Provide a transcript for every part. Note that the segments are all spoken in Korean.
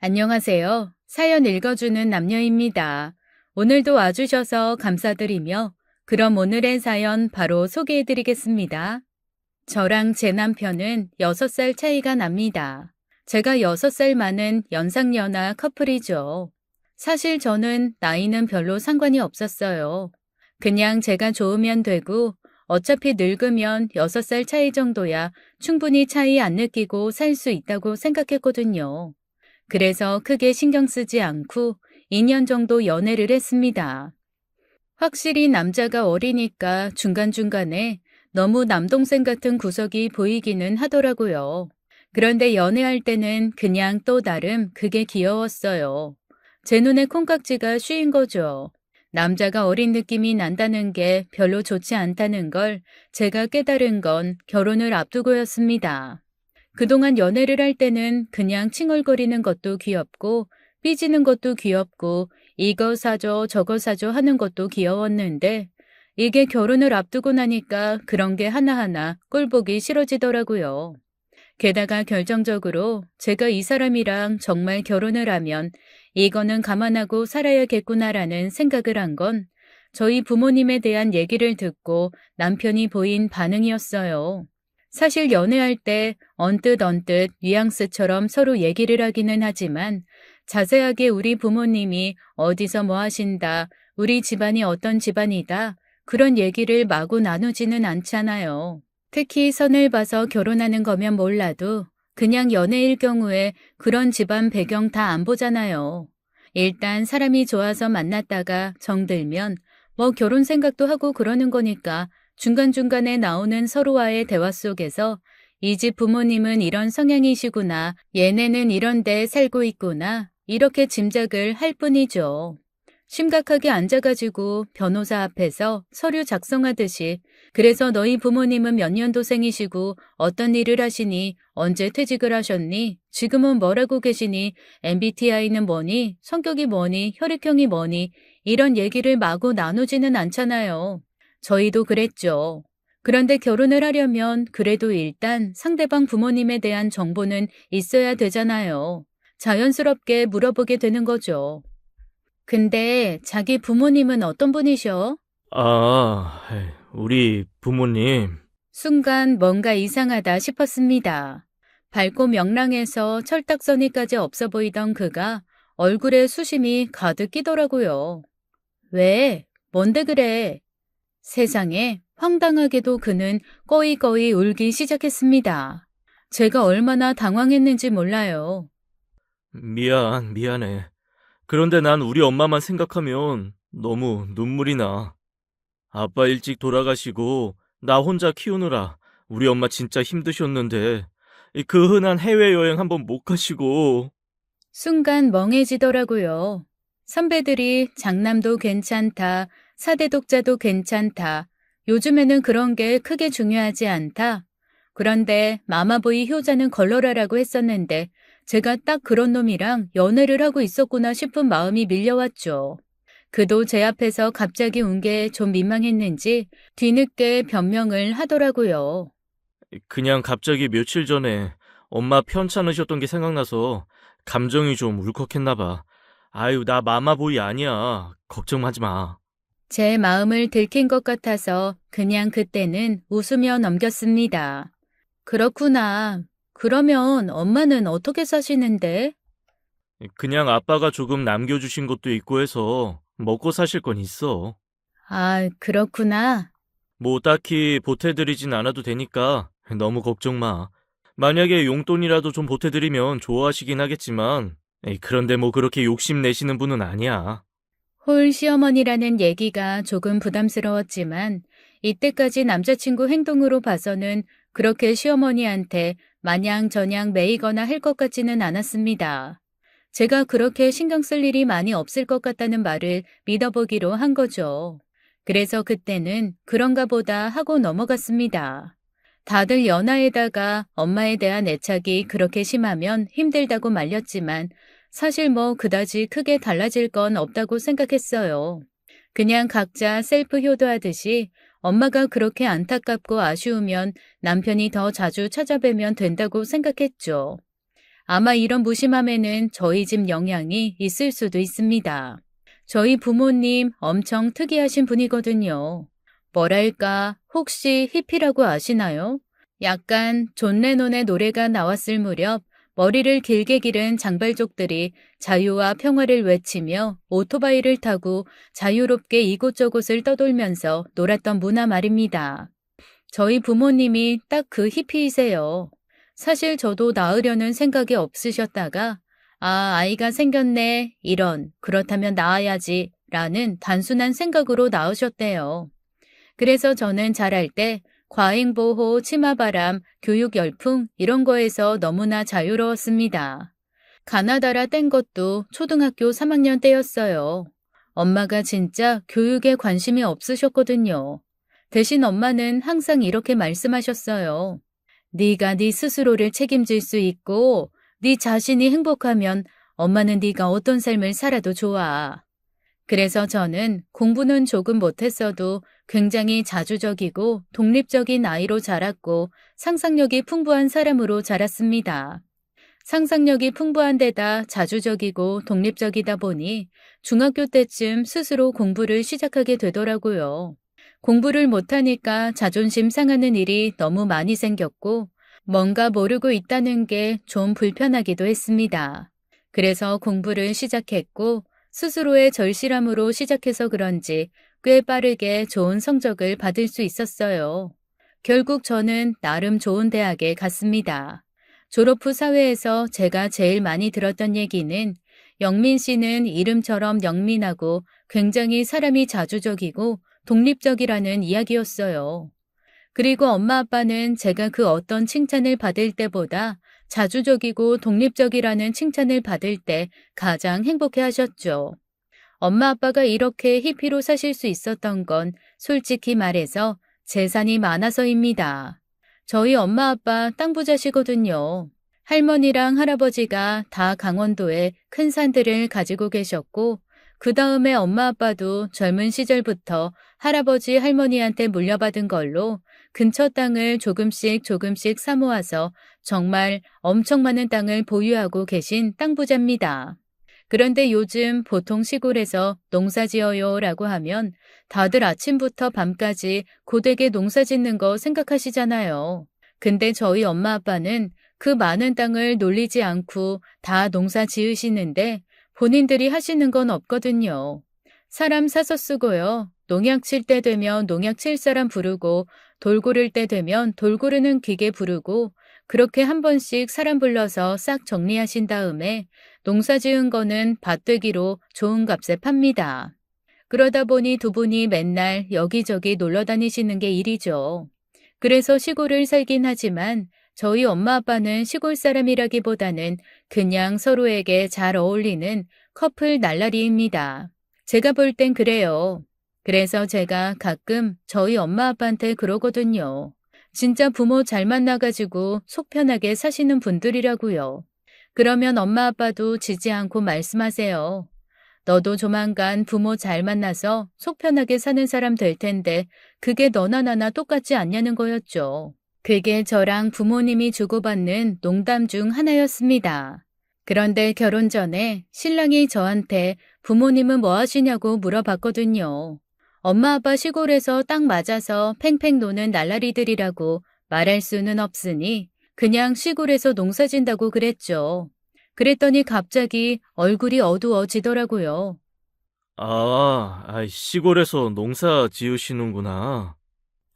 안녕하세요. 사연 읽어주는 남녀입니다. 오늘도 와주셔서 감사드리며, 그럼 오늘의 사연 바로 소개해드리겠습니다. 저랑 제 남편은 6살 차이가 납니다. 제가 6살 많은 연상연하 커플이죠. 사실 저는 나이는 별로 상관이 없었어요. 그냥 제가 좋으면 되고, 어차피 늙으면 6살 차이 정도야 충분히 차이 안 느끼고 살 수 있다고 생각했거든요. 그래서 크게 신경 쓰지 않고 2년 정도 연애를 했습니다. 확실히 남자가 어리니까 중간중간에 너무 남동생 같은 구석이 보이기는 하더라고요. 그런데 연애할 때는 그냥 또 다름 그게 귀여웠어요. 제 눈에 콩깍지가 씌인 거죠. 남자가 어린 느낌이 난다는 게 별로 좋지 않다는 걸 제가 깨달은 건 결혼을 앞두고였습니다. 그동안 연애를 할 때는 그냥 칭얼거리는 것도 귀엽고 삐지는 것도 귀엽고 이거 사줘 저거 사줘 하는 것도 귀여웠는데 이게 결혼을 앞두고 나니까 그런 게 하나하나 꼴보기 싫어지더라고요. 게다가 결정적으로 제가 이 사람이랑 정말 결혼을 하면 이거는 감안하고 살아야겠구나라는 생각을 한 건 저희 부모님에 대한 얘기를 듣고 남편이 보인 반응이었어요. 사실 연애할 때 언뜻 뉘앙스처럼 서로 얘기를 하기는 하지만 자세하게 우리 부모님이 어디서 뭐 하신다, 우리 집안이 어떤 집안이다, 그런 얘기를 마구 나누지는 않잖아요. 특히 선을 봐서 결혼하는 거면 몰라도 그냥 연애일 경우에 그런 집안 배경 다 안 보잖아요. 일단 사람이 좋아서 만났다가 정들면 뭐 결혼 생각도 하고 그러는 거니까 중간중간에 나오는 서로와의 대화 속에서 이 집 부모님은 이런 성향이시구나, 얘네는 이런 데 살고 있구나, 이렇게 짐작을 할 뿐이죠. 심각하게 앉아가지고 변호사 앞에서 서류 작성하듯이 그래서 너희 부모님은 몇 년도생이시고 어떤 일을 하시니, 언제 퇴직을 하셨니, 지금은 뭘 하고 계시니, MBTI는 뭐니, 성격이 뭐니, 혈액형이 뭐니, 이런 얘기를 마구 나누지는 않잖아요. 저희도 그랬죠. 그런데 결혼을 하려면 그래도 일단 상대방 부모님에 대한 정보는 있어야 되잖아요. 자연스럽게 물어보게 되는 거죠. 근데 자기 부모님은 어떤 분이셔? 우리 부모님. 순간 뭔가 이상하다 싶었습니다. 밝고 명랑해서 철딱서니까지 없어 보이던 그가 얼굴에 수심이 가득 끼더라고요. 왜? 뭔데 그래? 세상에 황당하게도 그는 꺼이꺼이 울기 시작했습니다. 제가 얼마나 당황했는지 몰라요. 미안해. 그런데 난 우리 엄마만 생각하면 너무 눈물이 나. 아빠 일찍 돌아가시고 나 혼자 키우느라 우리 엄마 진짜 힘드셨는데 그 흔한 해외여행 한번 못 가시고. 순간 멍해지더라고요. 선배들이 장남도 괜찮다, 사대 독자도 괜찮다, 요즘에는 그런 게 크게 중요하지 않다. 그런데 마마보이 효자는 걸러라라고 했었는데 제가 딱 그런 놈이랑 연애를 하고 있었구나 싶은 마음이 밀려왔죠. 그도 제 앞에서 갑자기 운 게 좀 민망했는지 뒤늦게 변명을 하더라고요. 그냥 갑자기 며칠 전에 엄마 편찮으셨던 게 생각나서 감정이 좀 울컥했나 봐. 아유, 나 마마보이 아니야. 걱정하지 마. 제 마음을 들킨 것 같아서 그냥 그때는 웃으며 넘겼습니다. 그렇구나. 그러면 엄마는 어떻게 사시는데? 그냥 아빠가 조금 남겨주신 것도 있고 해서 먹고 사실 건 있어. 아, 그렇구나. 뭐 딱히 보태드리진 않아도 되니까 너무 걱정 마. 만약에 용돈이라도 좀 보태드리면 좋아하시긴 하겠지만, 그런데 뭐 그렇게 욕심내시는 분은 아니야. 홀 시어머니라는 얘기가 조금 부담스러웠지만 이때까지 남자친구 행동으로 봐서는 그렇게 시어머니한테 마냥 저냥 매이거나 할 것 같지는 않았습니다. 제가 그렇게 신경 쓸 일이 많이 없을 것 같다는 말을 믿어보기로 한 거죠. 그래서 그때는 그런가 보다 하고 넘어갔습니다. 다들 연하에다가 엄마에 대한 애착이 그렇게 심하면 힘들다고 말렸지만 사실 뭐 그다지 크게 달라질 건 없다고 생각했어요. 그냥 각자 셀프 효도하듯이 엄마가 그렇게 안타깝고 아쉬우면 남편이 더 자주 찾아뵈면 된다고 생각했죠. 아마 이런 무심함에는 저희 집 영향이 있을 수도 있습니다. 저희 부모님 엄청 특이하신 분이거든요. 뭐랄까, 혹시 히피라고 아시나요? 약간 존 레논의 노래가 나왔을 무렵 머리를 길게 기른 장발족들이 자유와 평화를 외치며 오토바이를 타고 자유롭게 이곳저곳을 떠돌면서 놀았던 문화 말입니다. 저희 부모님이 딱 그 히피이세요. 사실 저도 낳으려는 생각이 없으셨다가 아이가 생겼네. 그렇다면 낳아야지. 라는 단순한 생각으로 낳으셨대요. 그래서 저는 자랄 때 과잉보호, 치마바람, 교육열풍 이런 거에서 너무나 자유로웠습니다. 가나다라 뗀 것도 초등학교 3학년 때였어요. 엄마가 진짜 교육에 관심이 없으셨거든요. 대신 엄마는 항상 이렇게 말씀하셨어요. 네가 네 스스로를 책임질 수 있고 네 자신이 행복하면 엄마는 네가 어떤 삶을 살아도 좋아. 그래서 저는 공부는 조금 못했어도 굉장히 자주적이고 독립적인 아이로 자랐고 상상력이 풍부한 사람으로 자랐습니다. 상상력이 풍부한 데다 자주적이고 독립적이다 보니 중학교 때쯤 스스로 공부를 시작하게 되더라고요. 공부를 못하니까 자존심 상하는 일이 너무 많이 생겼고 뭔가 모르고 있다는 게 좀 불편하기도 했습니다. 그래서 공부를 시작했고 스스로의 절실함으로 시작해서 그런지 꽤 빠르게 좋은 성적을 받을 수 있었어요. 결국 저는 나름 좋은 대학에 갔습니다. 졸업 후 사회에서 제가 제일 많이 들었던 얘기는 영민 씨는 이름처럼 영민하고 굉장히 사람이 자주적이고 독립적이라는 이야기였어요. 그리고 엄마 아빠는 제가 그 어떤 칭찬을 받을 때보다 자주적이고 독립적이라는 칭찬을 받을 때 가장 행복해 하셨죠. 엄마 아빠가 이렇게 히피로 사실 수 있었던 건 솔직히 말해서 재산이 많아서입니다. 저희 엄마 아빠 땅 부자시거든요. 할머니랑 할아버지가 다 강원도에 큰 산들을 가지고 계셨고 그 다음에 엄마 아빠도 젊은 시절부터 할아버지 할머니한테 물려받은 걸로 근처 땅을 조금씩 사모아서 정말 엄청 많은 땅을 보유하고 계신 땅 부자입니다. 그런데 요즘 보통 시골에서 농사 지어요 라고 하면 다들 아침부터 밤까지 고되게 농사 짓는 거 생각하시잖아요. 근데 저희 엄마 아빠는 그 많은 땅을 놀리지 않고 다 농사 지으시는데 본인들이 하시는 건 없거든요. 사람 사서 쓰고요. 농약 칠 때 되면 농약 칠 사람 부르고 돌 고를 때 되면 돌 고르는 기계 부르고 그렇게 한 번씩 사람 불러서 싹 정리하신 다음에 농사 지은 거는 밭되기로 좋은 값에 팝니다. 그러다 보니 두 분이 맨날 여기저기 놀러 다니시는 게 일이죠. 그래서 시골을 살긴 하지만 저희 엄마 아빠는 시골 사람이라기보다는 그냥 서로에게 잘 어울리는 커플 날라리입니다. 제가 볼 땐 그래요. 그래서 제가 가끔 저희 엄마 아빠한테 그러거든요. 진짜 부모 잘 만나가지고 속 편하게 사시는 분들이라고요. 그러면 엄마 아빠도 지지 않고 말씀하세요. 너도 조만간 부모 잘 만나서 속 편하게 사는 사람 될 텐데 그게 너나 나나 똑같지 않냐는 거였죠. 그게 저랑 부모님이 주고받는 농담 중 하나였습니다. 그런데 결혼 전에 신랑이 저한테 부모님은 뭐 하시냐고 물어봤거든요. 엄마 아빠 시골에서 딱 맞아서 팽팽 노는 날라리들이라고 말할 수는 없으니 그냥 시골에서 농사 진다고 그랬죠. 그랬더니 갑자기 얼굴이 어두워지더라고요. 시골에서 농사 지으시는구나.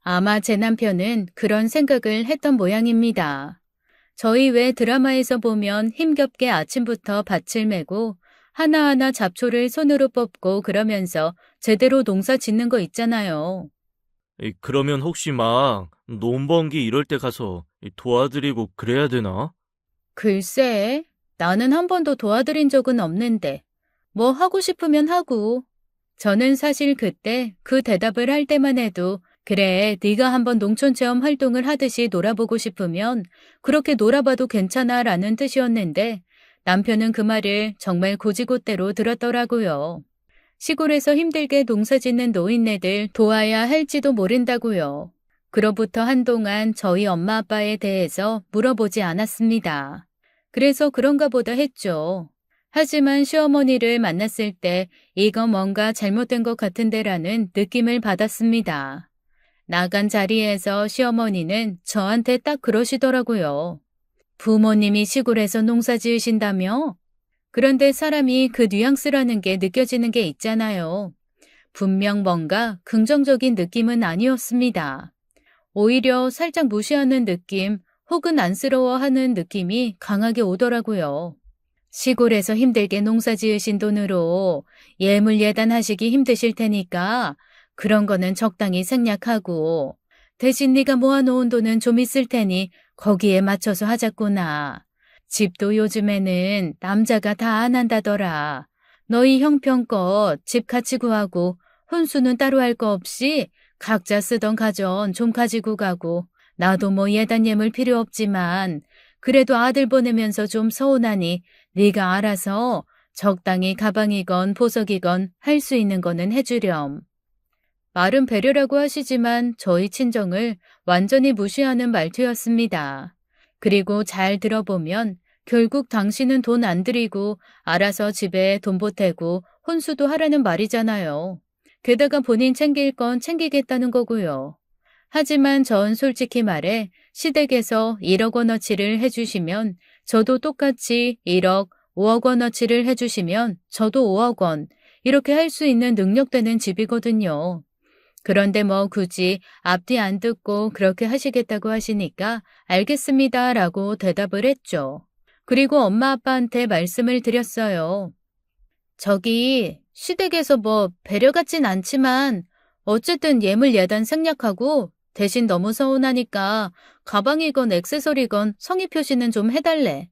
아마 제 남편은 그런 생각을 했던 모양입니다. 저희 왜 드라마에서 보면 힘겹게 아침부터 밭을 메고 하나하나 잡초를 손으로 뽑고 그러면서 제대로 농사 짓는 거 있잖아요. 그러면 혹시 막 논번기 이럴 때 가서 도와드리고 그래야 되나? 글쎄, 나는 한 번도 도와드린 적은 없는데 뭐 하고 싶으면 하고. 저는 사실 그때 그 대답을 할 때만 해도 그래, 네가 한번 농촌체험 활동을 하듯이 놀아보고 싶으면 그렇게 놀아봐도 괜찮아 라는 뜻이었는데 남편은 그 말을 정말 고지고대로 들었더라고요. 시골에서 힘들게 농사짓는 노인네들 도와야 할지도 모른다고요. 그로부터 한동안 저희 엄마 아빠에 대해서 물어보지 않았습니다. 그래서 그런가 보다 했죠. 하지만 시어머니를 만났을 때 이거 뭔가 잘못된 것 같은데라는 느낌을 받았습니다. 나간 자리에서 시어머니는 저한테 딱 그러시더라고요. 부모님이 시골에서 농사 지으신다며? 그런데 사람이 그 뉘앙스라는 게 느껴지는 게 있잖아요. 분명 뭔가 긍정적인 느낌은 아니었습니다. 오히려 살짝 무시하는 느낌 혹은 안쓰러워하는 느낌이 강하게 오더라고요. 시골에서 힘들게 농사 지으신 돈으로 예물 예단하시기 힘드실 테니까 그런 거는 적당히 생략하고 대신 네가 모아놓은 돈은 좀 있을 테니 거기에 맞춰서 하자꾸나. 집도 요즘에는 남자가 다 안 한다더라. 너희 형편껏 집 같이 구하고 혼수는 따로 할 거 없이 각자 쓰던 가전 좀 가지고 가고 나도 뭐 예단 예물 필요 없지만 그래도 아들 보내면서 좀 서운하니 네가 알아서 적당히 가방이건 보석이건 할 수 있는 거는 해주렴. 말은 배려라고 하시지만 저희 친정을 완전히 무시하는 말투였습니다. 그리고 잘 들어보면 결국 당신은 돈 안 들이고 알아서 집에 돈 보태고 혼수도 하라는 말이잖아요. 게다가 본인 챙길 건 챙기겠다는 거고요. 하지만 전 솔직히 말해 시댁에서 1억 원어치를 해주시면 저도 똑같이 1억, 5억 원어치를 해주시면 저도 5억 원 이렇게 할 수 있는 능력되는 집이거든요. 그런데 뭐 굳이 앞뒤 안 듣고 그렇게 하시겠다고 하시니까 알겠습니다라고 대답을 했죠. 그리고 엄마 아빠한테 말씀을 드렸어요. 저기 시댁에서 뭐 배려 같진 않지만 어쨌든 예물 예단 생략하고 대신 너무 서운하니까 가방이건 액세서리건 성의 표시는 좀 해달래.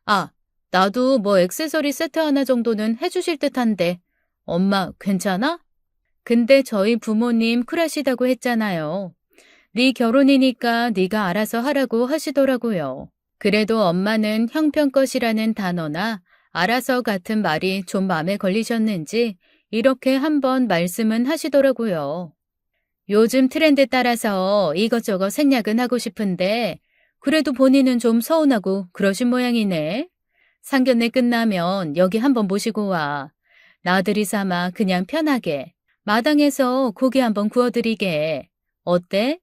아, 나도 뭐 액세서리 세트 하나 정도는 해주실 듯한데 엄마 괜찮아? 근데 저희 부모님 쿨하시다고 했잖아요. 네 결혼이니까 네가 알아서 하라고 하시더라고요. 그래도 엄마는 형편껏이라는 단어나 알아서 같은 말이 좀 마음에 걸리셨는지 이렇게 한번 말씀은 하시더라고요. 요즘 트렌드 따라서 이것저것 생략은 하고 싶은데 그래도 본인은 좀 서운하고 그러신 모양이네. 상견례 끝나면 여기 한번 모시고 와. 나들이 삼아 그냥 편하게 마당에서 고기 한번 구워드리게. 어때?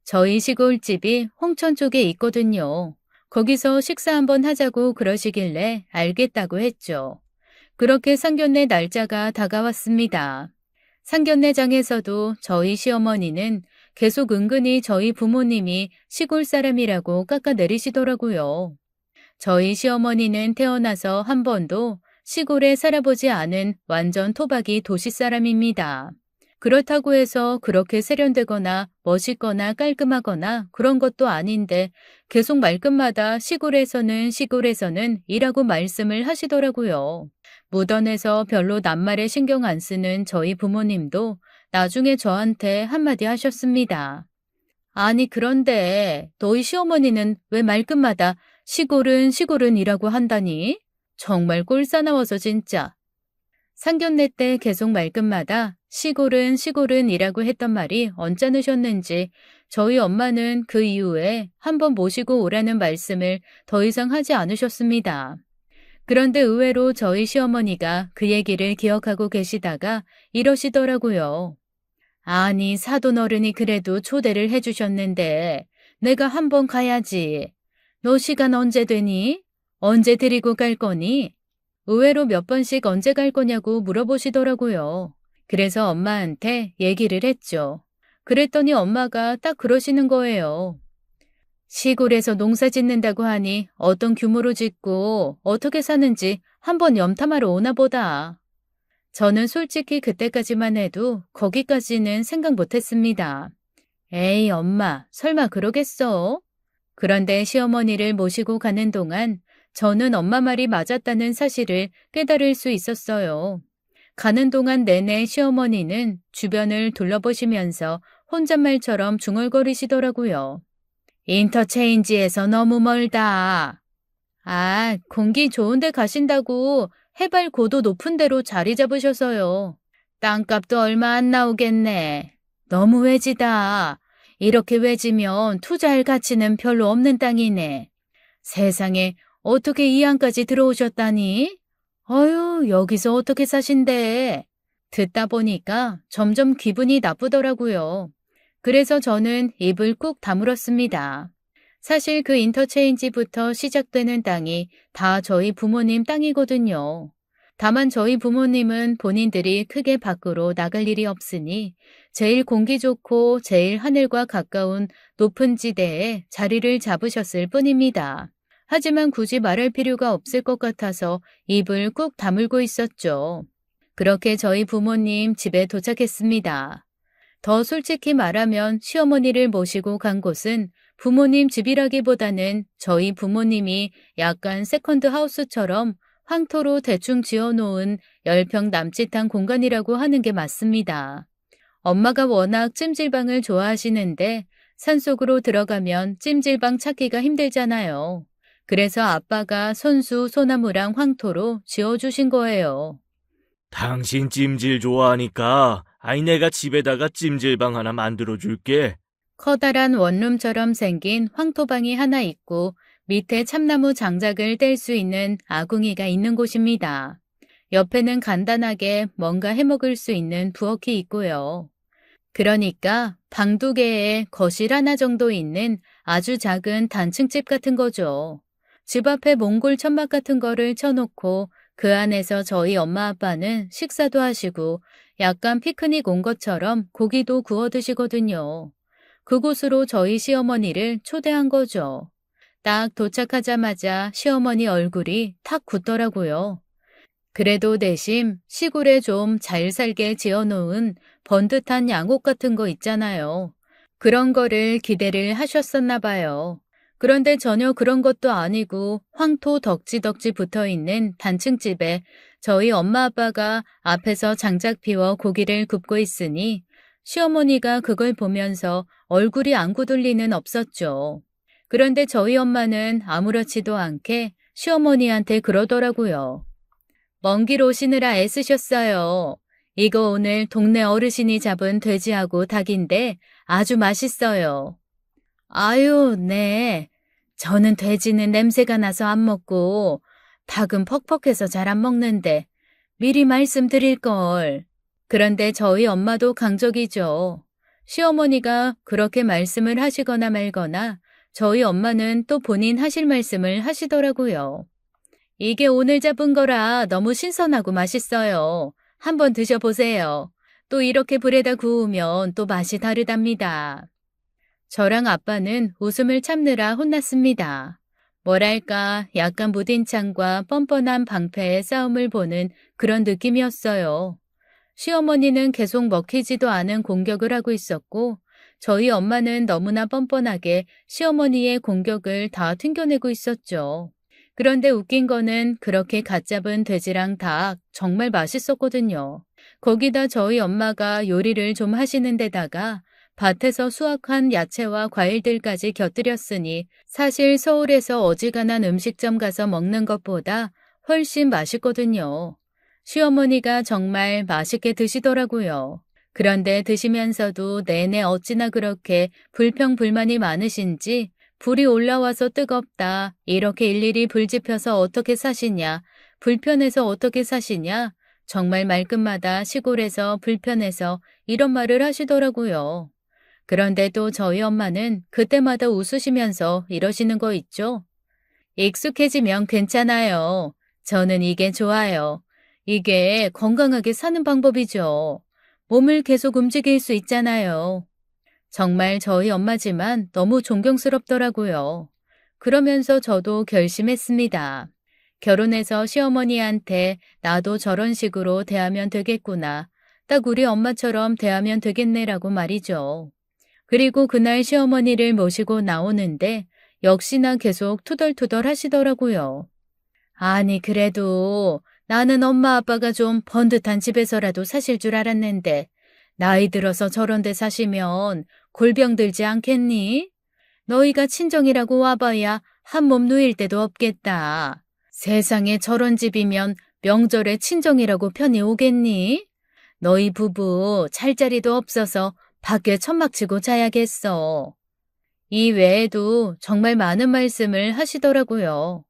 저희 시골집이 홍천 쪽에 있거든요. 거기서 식사 한번 하자고 그러시길래 알겠다고 했죠. 그렇게 상견례 날짜가 다가왔습니다. 상견례장에서도 저희 시어머니는 계속 은근히 저희 부모님이 시골 사람이라고 깎아내리시더라고요. 저희 시어머니는 태어나서 한 번도 시골에 살아보지 않은 완전 토박이 도시 사람입니다. 그렇다고 해서 그렇게 세련되거나 멋있거나 깔끔하거나 그런 것도 아닌데 계속 말끝마다 시골에서는 이라고 말씀을 하시더라고요. 무던해서 별로 낱말에 신경 안 쓰는 저희 부모님도 나중에 저한테 한마디 하셨습니다. 아니 그런데 너희 시어머니는 왜 말끝마다 시골은이라고 한다니? 정말 꼴사나워서 진짜. 상견례 때 계속 말끝마다 시골은이라고 했던 말이 언짢으셨는지 저희 엄마는 그 이후에 한번 모시고 오라는 말씀을 더 이상 하지 않으셨습니다. 그런데 의외로 저희 시어머니가 그 얘기를 기억하고 계시다가 이러시더라고요. 아니 사돈 어른이 그래도 초대를 해주셨는데 내가 한번 가야지. 너 시간 언제 되니? 언제 데리고 갈 거니? 의외로 몇 번씩 언제 갈 거냐고 물어보시더라고요. 그래서 엄마한테 얘기를 했죠. 그랬더니 엄마가 딱 그러시는 거예요. 시골에서 농사 짓는다고 하니 어떤 규모로 짓고 어떻게 사는지 한번 염탐하러 오나 보다. 저는 솔직히 그때까지만 해도 거기까지는 생각 못했습니다. 에이 엄마 설마 그러겠어? 그런데 시어머니를 모시고 가는 동안 저는 엄마 말이 맞았다는 사실을 깨달을 수 있었어요. 가는 동안 내내 시어머니는 주변을 둘러보시면서 혼잣말처럼 중얼거리시더라고요. 인터체인지에서 너무 멀다. 아, 공기 좋은 데 가신다고 해발 고도 높은 데로 자리 잡으셔서요. 땅값도 얼마 안 나오겠네. 너무 외지다. 이렇게 외지면 투자할 가치는 별로 없는 땅이네. 세상에 어떻게 이 안까지 들어오셨다니? 어휴, 여기서 어떻게 사신대? 듣다 보니까 점점 기분이 나쁘더라고요. 그래서 저는 입을 꾹 다물었습니다. 사실 그 인터체인지부터 시작되는 땅이 다 저희 부모님 땅이거든요. 다만 저희 부모님은 본인들이 크게 밖으로 나갈 일이 없으니 제일 공기 좋고 제일 하늘과 가까운 높은 지대에 자리를 잡으셨을 뿐입니다. 하지만 굳이 말할 필요가 없을 것 같아서 입을 꾹 다물고 있었죠. 그렇게 저희 부모님 집에 도착했습니다. 더 솔직히 말하면 시어머니를 모시고 간 곳은 부모님 집이라기보다는 저희 부모님이 약간 세컨드 하우스처럼 황토로 대충 지어놓은 10평 남짓한 공간이라고 하는 게 맞습니다. 엄마가 워낙 찜질방을 좋아하시는데 산속으로 들어가면 찜질방 찾기가 힘들잖아요. 그래서 아빠가 손수, 소나무랑 황토로 지어주신 거예요. 당신 찜질 좋아하니까 내가 집에다가 찜질방 하나 만들어줄게. 커다란 원룸처럼 생긴 황토방이 하나 있고 밑에 참나무 장작을 뗄 수 있는 아궁이가 있는 곳입니다. 옆에는 간단하게 뭔가 해먹을 수 있는 부엌이 있고요. 그러니까 방 2개에 거실 하나 정도 있는 아주 작은 단층집 같은 거죠. 집 앞에 몽골 천막 같은 거를 쳐놓고 그 안에서 저희 엄마 아빠는 식사도 하시고 약간 피크닉 온 것처럼 고기도 구워 드시거든요. 그곳으로 저희 시어머니를 초대한 거죠. 딱 도착하자마자 시어머니 얼굴이 탁 굳더라고요. 그래도 내심 시골에 좀 잘 살게 지어놓은 번듯한 양옥 같은 거 있잖아요. 그런 거를 기대를 하셨었나 봐요. 그런데 전혀 그런 것도 아니고 황토 덕지덕지 붙어있는 단층집에 저희 엄마 아빠가 앞에서 장작 피워 고기를 굽고 있으니 시어머니가 그걸 보면서 얼굴이 안 굳을 리는 없었죠. 그런데 저희 엄마는 아무렇지도 않게 시어머니한테 그러더라고요. 먼 길 오시느라 애쓰셨어요. 이거 오늘 동네 어르신이 잡은 돼지하고 닭인데 아주 맛있어요. 아유, 네. 저는 돼지는 냄새가 나서 안 먹고 닭은 퍽퍽해서 잘 안 먹는데 미리 말씀드릴 걸. 그런데 저희 엄마도 강적이죠. 시어머니가 그렇게 말씀을 하시거나 말거나 저희 엄마는 또 본인 하실 말씀을 하시더라고요. 이게 오늘 잡은 거라 너무 신선하고 맛있어요. 한번 드셔보세요. 또 이렇게 불에다 구우면 또 맛이 다르답니다. 저랑 아빠는 웃음을 참느라 혼났습니다. 뭐랄까 약간 무딘 창과 뻔뻔한 방패의 싸움을 보는 그런 느낌이었어요. 시어머니는 계속 먹히지도 않은 공격을 하고 있었고 저희 엄마는 너무나 뻔뻔하게 시어머니의 공격을 다 튕겨내고 있었죠. 그런데 웃긴 거는 그렇게 갓 잡은 돼지랑 닭 정말 맛있었거든요. 거기다 저희 엄마가 요리를 좀 하시는 데다가 밭에서 수확한 야채와 과일들까지 곁들였으니 사실 서울에서 어지간한 음식점 가서 먹는 것보다 훨씬 맛있거든요. 시어머니가 정말 맛있게 드시더라고요. 그런데 드시면서도 내내 어찌나 그렇게 불평불만이 많으신지 불이 올라와서 뜨겁다, 이렇게 일일이 불 지펴서 어떻게 사시냐, 불편해서 어떻게 사시냐, 정말 말끝마다 시골에서 불편해서 이런 말을 하시더라고요. 그런데 또 저희 엄마는 그때마다 웃으시면서 이러시는 거 있죠? 익숙해지면 괜찮아요. 저는 이게 좋아요. 이게 건강하게 사는 방법이죠. 몸을 계속 움직일 수 있잖아요. 정말 저희 엄마지만 너무 존경스럽더라고요. 그러면서 저도 결심했습니다. 결혼해서 시어머니한테 나도 저런 식으로 대하면 되겠구나. 딱 우리 엄마처럼 대하면 되겠네라고 말이죠. 그리고 그날 시어머니를 모시고 나오는데 역시나 계속 투덜투덜 하시더라고요. 아니 그래도 나는 엄마 아빠가 좀 번듯한 집에서라도 사실 줄 알았는데 나이 들어서 저런 데 사시면 골병 들지 않겠니? 너희가 친정이라고 와봐야 한 몸 누일 데도 없겠다. 세상에 저런 집이면 명절에 친정이라고 편히 오겠니? 너희 부부 찰자리도 없어서 밖에 천막 치고 자야겠어. 이 외에도 정말 많은 말씀을 하시더라고요.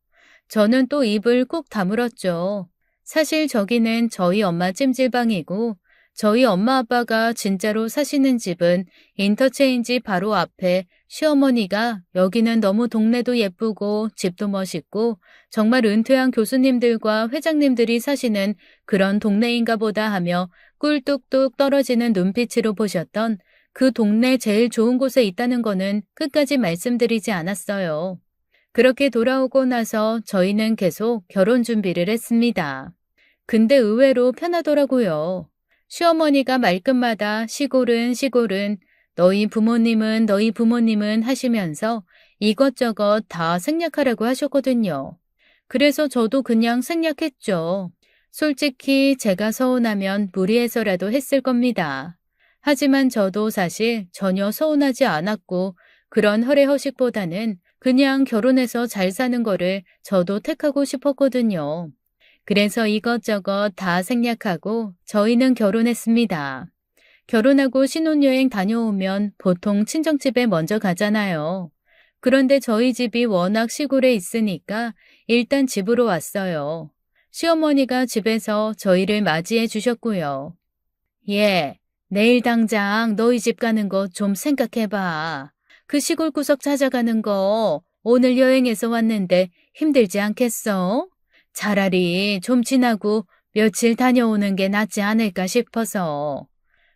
저는 또 입을 꾹 다물었죠. 사실 저기는 저희 엄마 찜질방이고 저희 엄마 아빠가 진짜로 사시는 집은 인터체인지 바로 앞에 시어머니가 여기는 너무 동네도 예쁘고 집도 멋있고 정말 은퇴한 교수님들과 회장님들이 사시는 그런 동네인가 보다 하며 꿀뚝뚝 떨어지는 눈빛으로 보셨던 그 동네 제일 좋은 곳에 있다는 거는 끝까지 말씀드리지 않았어요. 그렇게 돌아오고 나서 저희는 계속 결혼 준비를 했습니다. 근데 의외로 편하더라고요. 시어머니가 말끝마다 시골은 시골은 너희 부모님은 하시면서 이것저것 다 생략하라고 하셨거든요. 그래서 저도 그냥 생략했죠. 솔직히 제가 서운하면 무리해서라도 했을 겁니다. 하지만 저도 사실 전혀 서운하지 않았고 그런 허례허식보다는 그냥 결혼해서 잘 사는 거를 저도 택하고 싶었거든요. 그래서 이것저것 다 생략하고 저희는 결혼했습니다. 결혼하고 신혼여행 다녀오면 보통 친정집에 먼저 가잖아요. 그런데 저희 집이 워낙 시골에 있으니까 일단 집으로 왔어요. 시어머니가 집에서 저희를 맞이해 주셨고요. 예, 내일 당장 너희 집 가는 거 좀 생각해봐. 그 시골 구석 찾아가는 거 오늘 여행해서 왔는데 힘들지 않겠어? 차라리 좀 지나고 며칠 다녀오는 게 낫지 않을까 싶어서.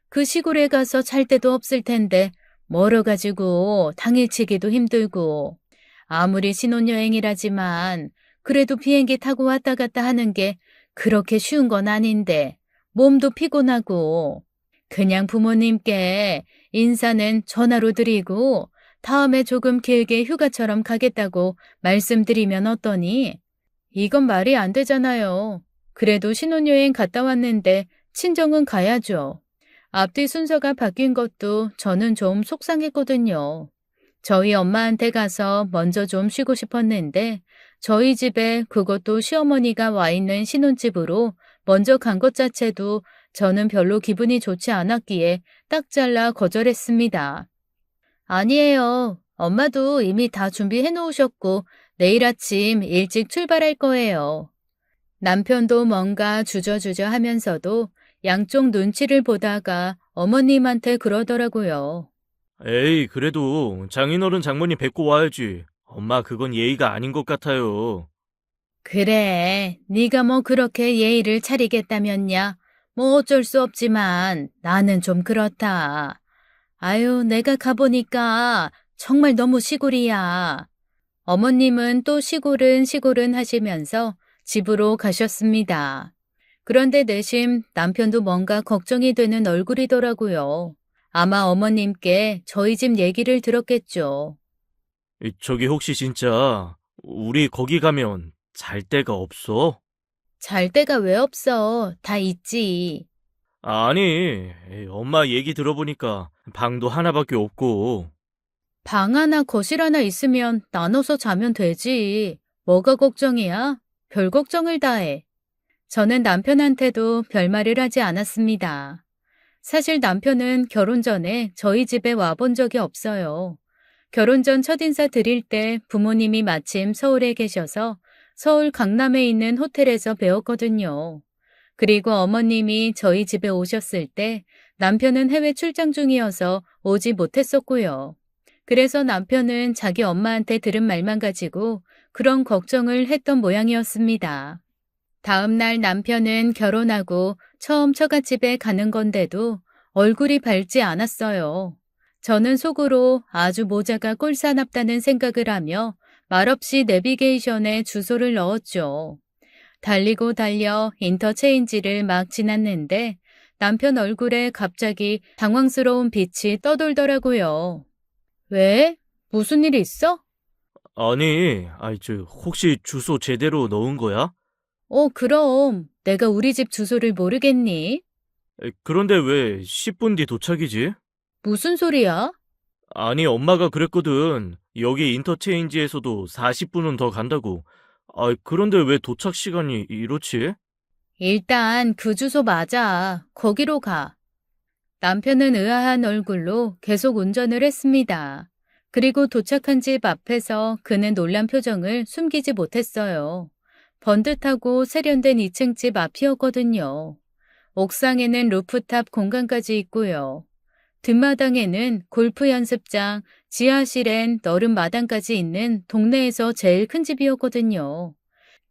그 시골에 가서 잘 데도 없을 텐데 멀어가지고 당일치기도 힘들고 아무리 신혼여행이라지만 그래도 비행기 타고 왔다 갔다 하는 게 그렇게 쉬운 건 아닌데 몸도 피곤하고 그냥 부모님께 인사는 전화로 드리고 다음에 조금 길게 휴가처럼 가겠다고 말씀드리면 어떠니? 이건 말이 안 되잖아요. 그래도 신혼여행 갔다 왔는데 친정은 가야죠. 앞뒤 순서가 바뀐 것도 저는 좀 속상했거든요. 저희 엄마한테 가서 먼저 좀 쉬고 싶었는데 저희 집에 그것도 시어머니가 와 있는 신혼집으로 먼저 간 것 자체도 저는 별로 기분이 좋지 않았기에 딱 잘라 거절했습니다. 아니에요. 엄마도 이미 다 준비해 놓으셨고 내일 아침 일찍 출발할 거예요. 남편도 뭔가 주저주저 하면서도 양쪽 눈치를 보다가 어머님한테 그러더라고요. 에이, 그래도 장인어른 장모님 뵙고 와야지. 엄마, 그건 예의가 아닌 것 같아요. 그래, 네가 뭐 그렇게 예의를 차리겠다면야. 뭐 어쩔 수 없지만 나는 좀 그렇다. 아유, 내가 가보니까 정말 너무 시골이야. 어머님은 또 시골은 시골은 하시면서 집으로 가셨습니다. 그런데 내심 남편도 뭔가 걱정이 되는 얼굴이더라고요. 아마 어머님께 저희 집 얘기를 들었겠죠. 저기 혹시 진짜 우리 거기 가면 잘 데가 없어? 잘 데가 왜 없어? 다 있지. 아니, 에이, 엄마 얘기 들어보니까 방도 하나밖에 없고. 방 하나, 거실 하나 있으면 나눠서 자면 되지. 뭐가 걱정이야? 별 걱정을 다 해. 저는 남편한테도 별말을 하지 않았습니다. 사실 남편은 결혼 전에 저희 집에 와본 적이 없어요. 결혼 전 첫인사 드릴 때 부모님이 마침 서울에 계셔서 서울 강남에 있는 호텔에서 배웠거든요. 그리고 어머님이 저희 집에 오셨을 때 남편은 해외 출장 중이어서 오지 못했었고요. 그래서 남편은 자기 엄마한테 들은 말만 가지고 그런 걱정을 했던 모양이었습니다. 다음 날 남편은 결혼하고 처음 처갓집에 가는 건데도 얼굴이 밝지 않았어요. 저는 속으로 아주 모자가 꼴사납다는 생각을 하며 말없이 내비게이션에 주소를 넣었죠. 달리고 달려 인터체인지를 막 지났는데 남편 얼굴에 갑자기 당황스러운 빛이 떠돌더라고요. 왜? 무슨 일 있어? 아니, 혹시 주소 제대로 넣은 거야? 그럼 내가 우리 집 주소를 모르겠니? 그런데 왜 10분 뒤 도착이지? 무슨 소리야? 아니, 엄마가 그랬거든. 여기 인터체인지에서도 40분은 더 간다고. 그런데 왜 도착 시간이 이렇지? 일단 그 주소 맞아. 거기로 가. 남편은 의아한 얼굴로 계속 운전을 했습니다. 그리고 도착한 집 앞에서 그는 놀란 표정을 숨기지 못했어요. 번듯하고 세련된 2층 집 앞이었거든요. 옥상에는 루프탑 공간까지 있고요. 뒷마당에는 골프 연습장, 지하실엔 너른 마당까지 있는 동네에서 제일 큰 집이었거든요.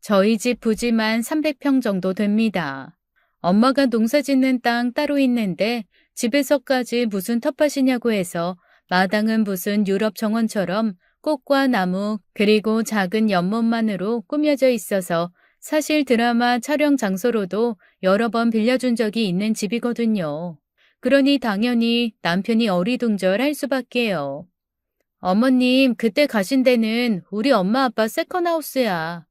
저희 집 부지만 300평 정도 됩니다. 엄마가 농사 짓는 땅 따로 있는데 집에서까지 무슨 텃밭이냐고 해서 마당은 무슨 유럽 정원처럼 꽃과 나무 그리고 작은 연못만으로 꾸며져 있어서 사실 드라마 촬영 장소로도 여러 번 빌려준 적이 있는 집이거든요. 그러니 당연히 남편이 어리둥절할 수밖에요. 어머님, 그때 가신 데는 우리 엄마 아빠 세컨하우스야.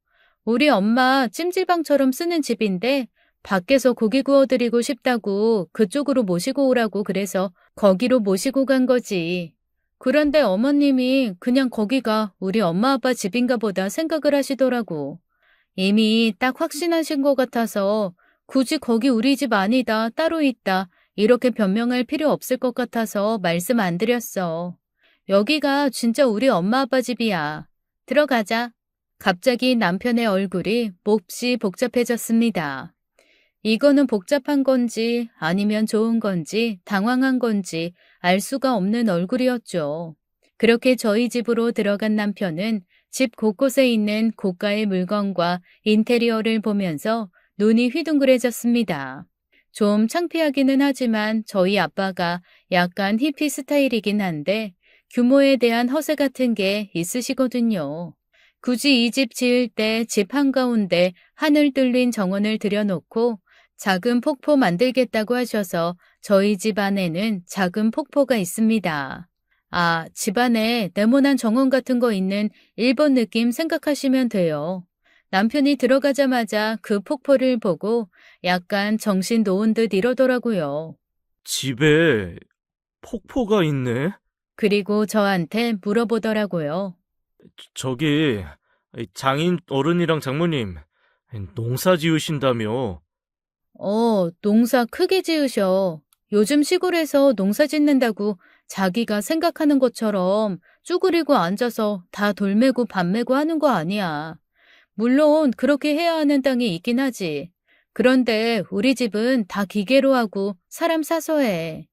우리 엄마 찜질방처럼 쓰는 집인데 밖에서 고기 구워드리고 싶다고 그쪽으로 모시고 오라고 그래서 거기로 모시고 간 거지. 그런데 어머님이 그냥 거기가 우리 엄마 아빠 집인가 보다 생각을 하시더라고. 이미 딱 확신하신 것 같아서 굳이 거기 우리 집 아니다, 따로 있다, 이렇게 변명할 필요 없을 것 같아서 말씀 안 드렸어. 여기가 진짜 우리 엄마 아빠 집이야. 들어가자. 갑자기 남편의 얼굴이 몹시 복잡해졌습니다. 이거는 복잡한 건지 아니면 좋은 건지 당황한 건지 알 수가 없는 얼굴이었죠. 그렇게 저희 집으로 들어간 남편은 집 곳곳에 있는 고가의 물건과 인테리어를 보면서 눈이 휘둥그레졌습니다. 좀 창피하기는 하지만 저희 아빠가 약간 히피 스타일이긴 한데 규모에 대한 허세 같은 게 있으시거든요. 굳이 이 집 지을 때 집 한가운데 하늘 뚫린 정원을 들여놓고 작은 폭포 만들겠다고 하셔서 저희 집 안에는 작은 폭포가 있습니다. 아, 집 안에 네모난 정원 같은 거 있는 일본 느낌 생각하시면 돼요. 남편이 들어가자마자 그 폭포를 보고 약간 정신 놓은 듯 이러더라고요. 집에 폭포가 있네? 그리고 저한테 물어보더라고요. 저기, 장인 어른이랑 장모님, 농사 지으신다며? 농사 크게 지으셔. 요즘 시골에서 농사 짓는다고 자기가 생각하는 것처럼 쭈그리고 앉아서 다 돌매고 밭매고 하는 거 아니야. 물론 그렇게 해야 하는 땅이 있긴 하지. 그런데 우리 집은 다 기계로 하고 사람 사서 해.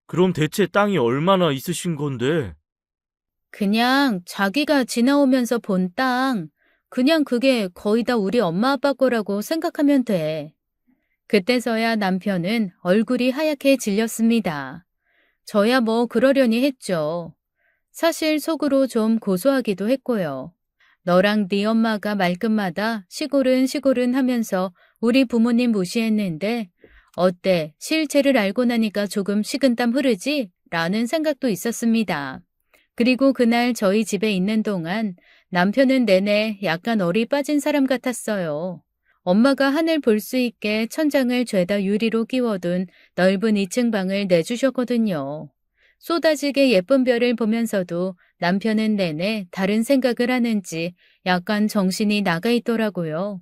그럼 대체 땅이 얼마나 있으신 건데? 그냥 자기가 지나오면서 본 땅, 그냥 그게 거의 다 우리 엄마 아빠 거라고 생각하면 돼. 그때서야 남편은 얼굴이 하얗게 질렸습니다. 저야 뭐 그러려니 했죠. 사실 속으로 좀 고소하기도 했고요. 너랑 네 엄마가 말끝마다 시골은 시골은 하면서 우리 부모님 무시했는데 어때? 실체를 알고 나니까 조금 식은땀 흐르지? 라는 생각도 있었습니다. 그리고 그날 저희 집에 있는 동안 남편은 내내 약간 얼이 빠진 사람 같았어요. 엄마가 하늘 볼 수 있게 천장을 죄다 유리로 끼워둔 넓은 2층 방을 내주셨거든요. 쏟아지게 예쁜 별을 보면서도 남편은 내내 다른 생각을 하는지 약간 정신이 나가 있더라고요.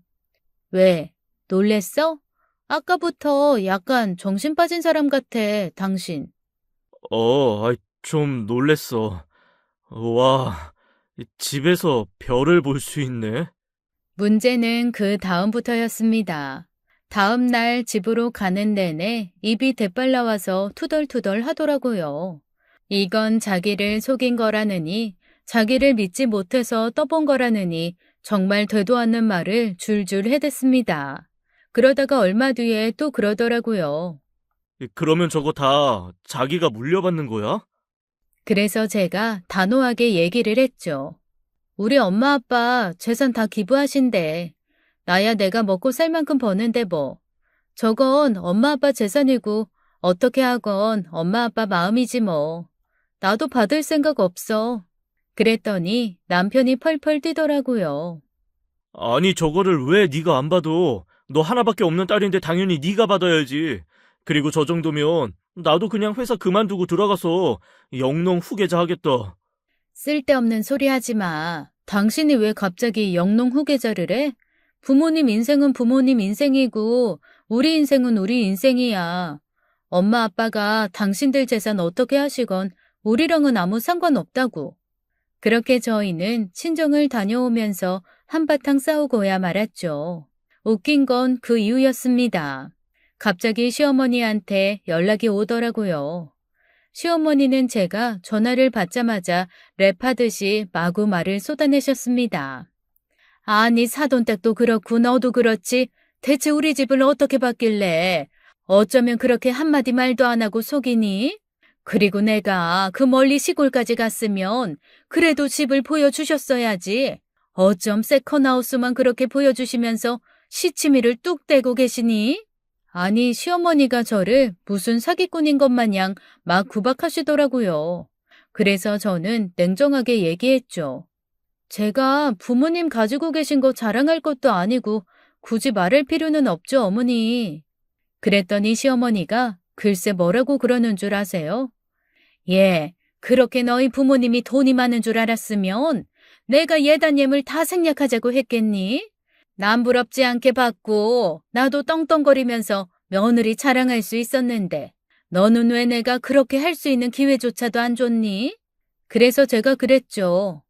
왜? 놀랬어? 아까부터 약간 정신 빠진 사람 같아, 당신. 좀 놀랬어. 와, 집에서 별을 볼 수 있네? 문제는 그 다음부터였습니다. 다음 날 집으로 가는 내내 입이 대빨 나와서 투덜투덜 하더라고요. 이건 자기를 속인 거라느니, 자기를 믿지 못해서 떠본 거라느니 정말 되도 않는 말을 줄줄 해댔습니다. 그러다가 얼마 뒤에 또 그러더라고요. 그러면 저거 다 자기가 물려받는 거야? 그래서 제가 단호하게 얘기를 했죠. 우리 엄마 아빠 재산 다 기부하신대. 나야 내가 먹고 살 만큼 버는데 뭐. 저건 엄마 아빠 재산이고 어떻게 하건 엄마 아빠 마음이지 뭐. 나도 받을 생각 없어. 그랬더니 남편이 펄펄 뛰더라고요. 아니, 저거를 왜 네가 안 받아? 너 하나밖에 없는 딸인데 당연히 네가 받아야지. 그리고 저 정도면 나도 그냥 회사 그만두고 들어가서 영농 후계자 하겠다. 쓸데없는 소리 하지 마. 당신이 왜 갑자기 영농 후계자를 해? 부모님 인생은 부모님 인생이고 우리 인생은 우리 인생이야. 엄마 아빠가 당신들 재산 어떻게 하시건 우리랑은 아무 상관없다고. 그렇게 저희는 친정을 다녀오면서 한바탕 싸우고야 말았죠. 웃긴 건 그 이유였습니다. 갑자기 시어머니한테 연락이 오더라고요. 시어머니는 제가 전화를 받자마자 랩하듯이 마구 말을 쏟아내셨습니다. 아니, 사돈댁도 그렇고 너도 그렇지. 대체 우리 집을 어떻게 바뀔래? 어쩌면 그렇게 한마디 말도 안 하고 속이니? 그리고 내가 그 멀리 시골까지 갔으면 그래도 집을 보여주셨어야지. 어쩜 세컨하우스만 그렇게 보여주시면서 시치미를 뚝 떼고 계시니? 아니, 시어머니가 저를 무슨 사기꾼인 것 마냥 막 구박하시더라고요. 그래서 저는 냉정하게 얘기했죠. 제가 부모님 가지고 계신 거 자랑할 것도 아니고 굳이 말할 필요는 없죠, 어머니. 그랬더니 시어머니가 글쎄 뭐라고 그러는 줄 아세요? 예, 그렇게 너희 부모님이 돈이 많은 줄 알았으면 내가 예단 예물 다 생략하자고 했겠니? 남 부럽지 않게 받고 나도 떵떵거리면서 며느리 자랑할 수 있었는데 너는 왜 내가 그렇게 할 수 있는 기회조차도 안 줬니? 그래서 제가 그랬죠.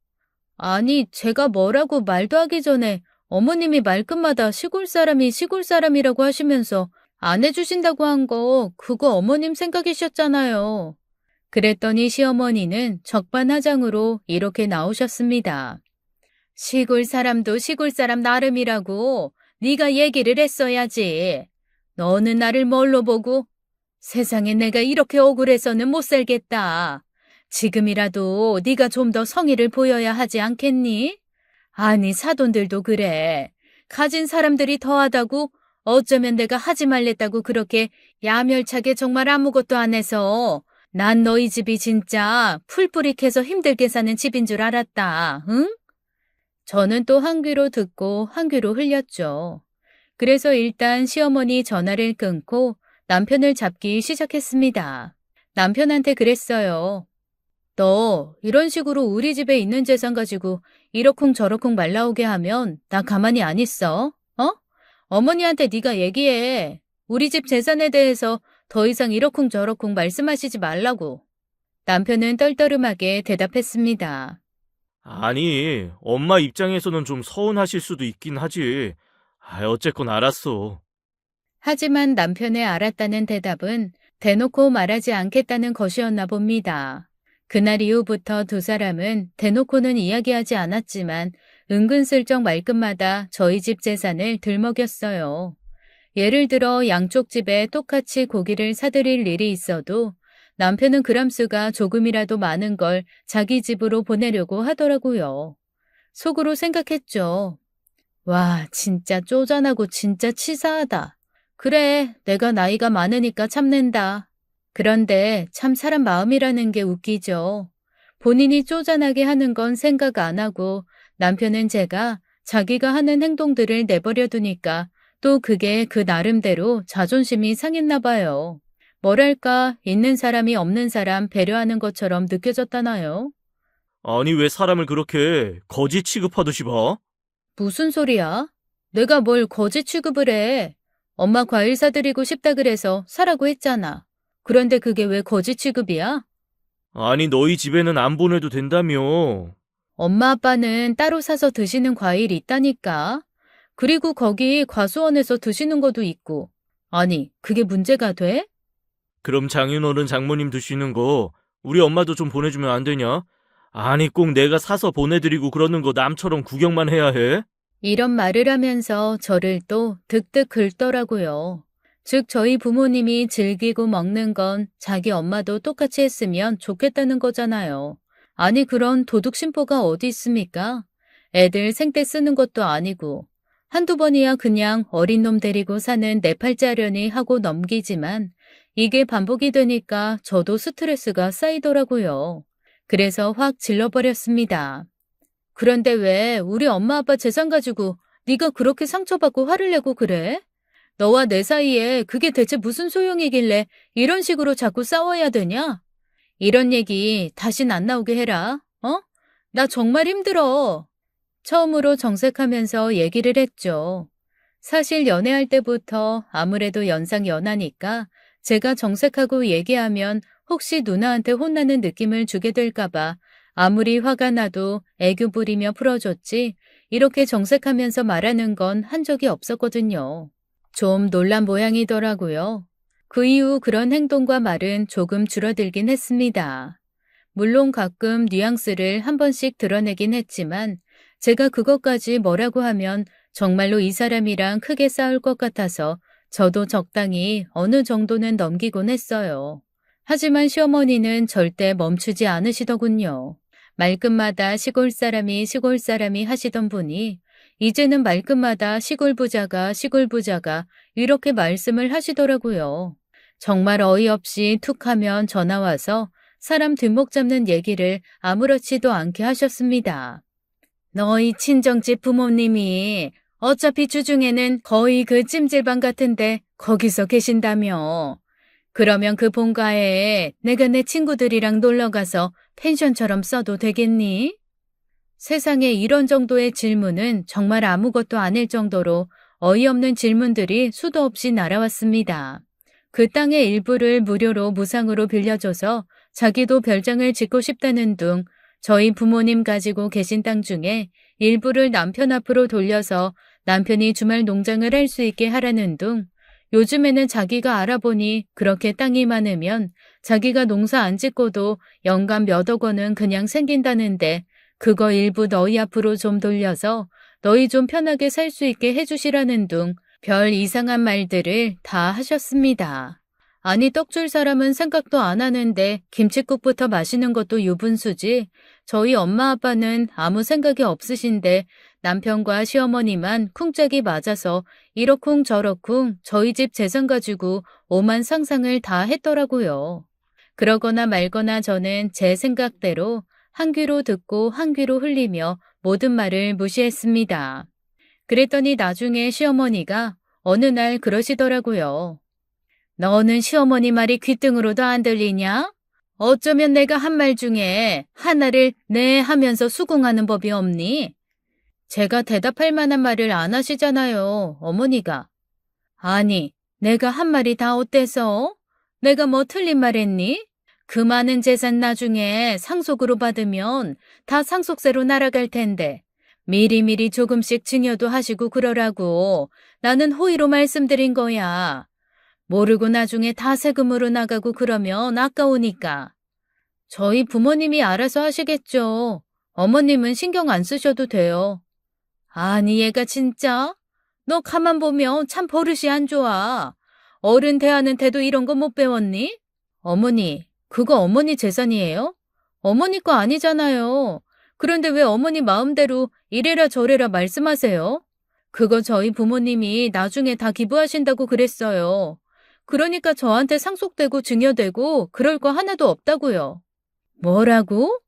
아니, 제가 뭐라고 말도 하기 전에 어머님이 말끝마다 시골 사람이 시골 사람이라고 하시면서 안 해주신다고 한 거 그거 어머님 생각이셨잖아요. 그랬더니 시어머니는 적반하장으로 이렇게 나오셨습니다. 시골 사람도 시골 사람 나름이라고 네가 얘기를 했어야지. 너는 나를 뭘로 보고? 세상에 내가 이렇게 억울해서는 못 살겠다. 지금이라도 네가 좀 더 성의를 보여야 하지 않겠니? 아니, 사돈들도 그래. 가진 사람들이 더하다고 어쩌면 내가 하지 말랬다고 그렇게 야멸차게 정말 아무것도 안 해서 난 너희 집이 진짜 풀뿌리캐서 힘들게 사는 집인 줄 알았다. 응? 저는 또 한 귀로 듣고 한 귀로 흘렸죠. 그래서 일단 시어머니 전화를 끊고 남편을 잡기 시작했습니다. 남편한테 그랬어요. 너 이런 식으로 우리 집에 있는 재산 가지고 이러쿵저러쿵 말 나오게 하면 나 가만히 안 있어. 어? 어머니한테 네가 얘기해. 우리 집 재산에 대해서 더 이상 이러쿵저러쿵 말씀하시지 말라고. 남편은 떨떠름하게 대답했습니다. 아니, 엄마 입장에서는 좀 서운하실 수도 있긴 하지. 어쨌건 알았어. 하지만 남편의 알았다는 대답은 대놓고 말하지 않겠다는 것이었나 봅니다. 그날 이후부터 두 사람은 대놓고는 이야기하지 않았지만 은근슬쩍 말끝마다 저희 집 재산을 들먹였어요. 예를 들어 양쪽 집에 똑같이 고기를 사들일 일이 있어도 남편은 그람수가 조금이라도 많은 걸 자기 집으로 보내려고 하더라고요. 속으로 생각했죠. 와, 진짜 쪼잔하고 진짜 치사하다. 그래, 내가 나이가 많으니까 참는다. 그런데 참 사람 마음이라는 게 웃기죠. 본인이 쪼잔하게 하는 건 생각 안 하고 남편은 제가 자기가 하는 행동들을 내버려 두니까 또 그게 그 나름대로 자존심이 상했나 봐요. 뭐랄까, 있는 사람이 없는 사람 배려하는 것처럼 느껴졌다나요? 아니, 왜 사람을 그렇게 거지 취급하듯이 봐? 무슨 소리야? 내가 뭘 거지 취급을 해? 엄마 과일 사드리고 싶다 그래서 사라고 했잖아. 그런데 그게 왜 거지 취급이야? 아니, 너희 집에는 안 보내도 된다며. 엄마 아빠는 따로 사서 드시는 과일이 있다니까. 그리고 거기 과수원에서 드시는 것도 있고. 아니, 그게 문제가 돼? 그럼 장인어른 장모님 드시는 거 우리 엄마도 좀 보내주면 안 되냐? 아니, 꼭 내가 사서 보내드리고 그러는 거 남처럼 구경만 해야 해? 이런 말을 하면서 저를 또 득득 긁더라고요. 즉 저희 부모님이 즐기고 먹는 건 자기 엄마도 똑같이 했으면 좋겠다는 거잖아요. 아니 그런 도둑심보가 어디 있습니까? 애들 생떼 쓰는 것도 아니고 한두 번이야 그냥 어린 놈 데리고 사는 내 팔자려니 하고 넘기지만 이게 반복이 되니까 저도 스트레스가 쌓이더라고요. 그래서 확 질러버렸습니다. 그런데 왜 우리 엄마 아빠 재산 가지고 네가 그렇게 상처받고 화를 내고 그래? 너와 내 사이에 그게 대체 무슨 소용이길래 이런 식으로 자꾸 싸워야 되냐? 이런 얘기 다신 안 나오게 해라. 어? 나 정말 힘들어. 처음으로 정색하면서 얘기를 했죠. 사실 연애할 때부터 아무래도 연상 연하니까 제가 정색하고 얘기하면 혹시 누나한테 혼나는 느낌을 주게 될까봐 아무리 화가 나도 애교 부리며 풀어줬지 이렇게 정색하면서 말하는 건 한 적이 없었거든요. 좀 놀란 모양이더라고요. 그 이후 그런 행동과 말은 조금 줄어들긴 했습니다. 물론 가끔 뉘앙스를 한 번씩 드러내긴 했지만 제가 그것까지 뭐라고 하면 정말로 이 사람이랑 크게 싸울 것 같아서 저도 적당히 어느 정도는 넘기곤 했어요. 하지만 시어머니는 절대 멈추지 않으시더군요. 말끝마다 시골 사람이 하시던 분이 이제는 말끝마다 시골 부자가 이렇게 말씀을 하시더라고요. 정말 어이없이 툭 하면 전화 와서 사람 뒷목 잡는 얘기를 아무렇지도 않게 하셨습니다. 너희 친정집 부모님이 어차피 주중에는 거의 그 찜질방 같은데 거기서 계신다며. 그러면 그 본가에 내가 내 친구들이랑 놀러가서 펜션처럼 써도 되겠니? 세상에 이런 정도의 질문은 정말 아무것도 아닐 정도로 어이없는 질문들이 수도 없이 날아왔습니다. 그 땅의 일부를 무료로 무상으로 빌려줘서 자기도 별장을 짓고 싶다는 둥, 저희 부모님 가지고 계신 땅 중에 일부를 남편 앞으로 돌려서 남편이 주말 농장을 할 수 있게 하라는 둥, 요즘에는 자기가 알아보니 그렇게 땅이 많으면 자기가 농사 안 짓고도 연간 몇억 원은 그냥 생긴다는데 그거 일부 너희 앞으로 좀 돌려서 너희 좀 편하게 살 수 있게 해주시라는 둥 별 이상한 말들을 다 하셨습니다. 아니 떡 줄 사람은 생각도 안 하는데 김칫국부터 마시는 것도 유분수지 저희 엄마 아빠는 아무 생각이 없으신데 남편과 시어머니만 쿵짝이 맞아서 이러쿵 저러쿵 저희 집 재산 가지고 오만 상상을 다 했더라고요. 그러거나 말거나 저는 제 생각대로 한 귀로 듣고 한 귀로 흘리며 모든 말을 무시했습니다. 그랬더니 나중에 시어머니가 어느 날 그러시더라고요. 너는 시어머니 말이 귓등으로도 안 들리냐? 어쩌면 내가 한 말 중에 하나를 네 하면서 수긍하는 법이 없니? 제가 대답할 만한 말을 안 하시잖아요, 어머니가. 아니, 내가 한 말이 다 어때서? 내가 뭐 틀린 말 했니? 그 많은 재산 나중에 상속으로 받으면 다 상속세로 날아갈 텐데 미리미리 조금씩 증여도 하시고 그러라고 나는 호의로 말씀드린 거야. 모르고 나중에 다 세금으로 나가고 그러면 아까우니까. 저희 부모님이 알아서 하시겠죠. 어머님은 신경 안 쓰셔도 돼요. 아니 얘가 진짜? 너 가만 보면 참 버릇이 안 좋아. 어른 대하는 태도 이런 거 못 배웠니? 어머니, 그거 어머니 재산이에요? 어머니 거 아니잖아요. 그런데 왜 어머니 마음대로 이래라 저래라 말씀하세요? 그거 저희 부모님이 나중에 다 기부하신다고 그랬어요. 그러니까 저한테 상속되고 증여되고 그럴 거 하나도 없다고요. 뭐라고?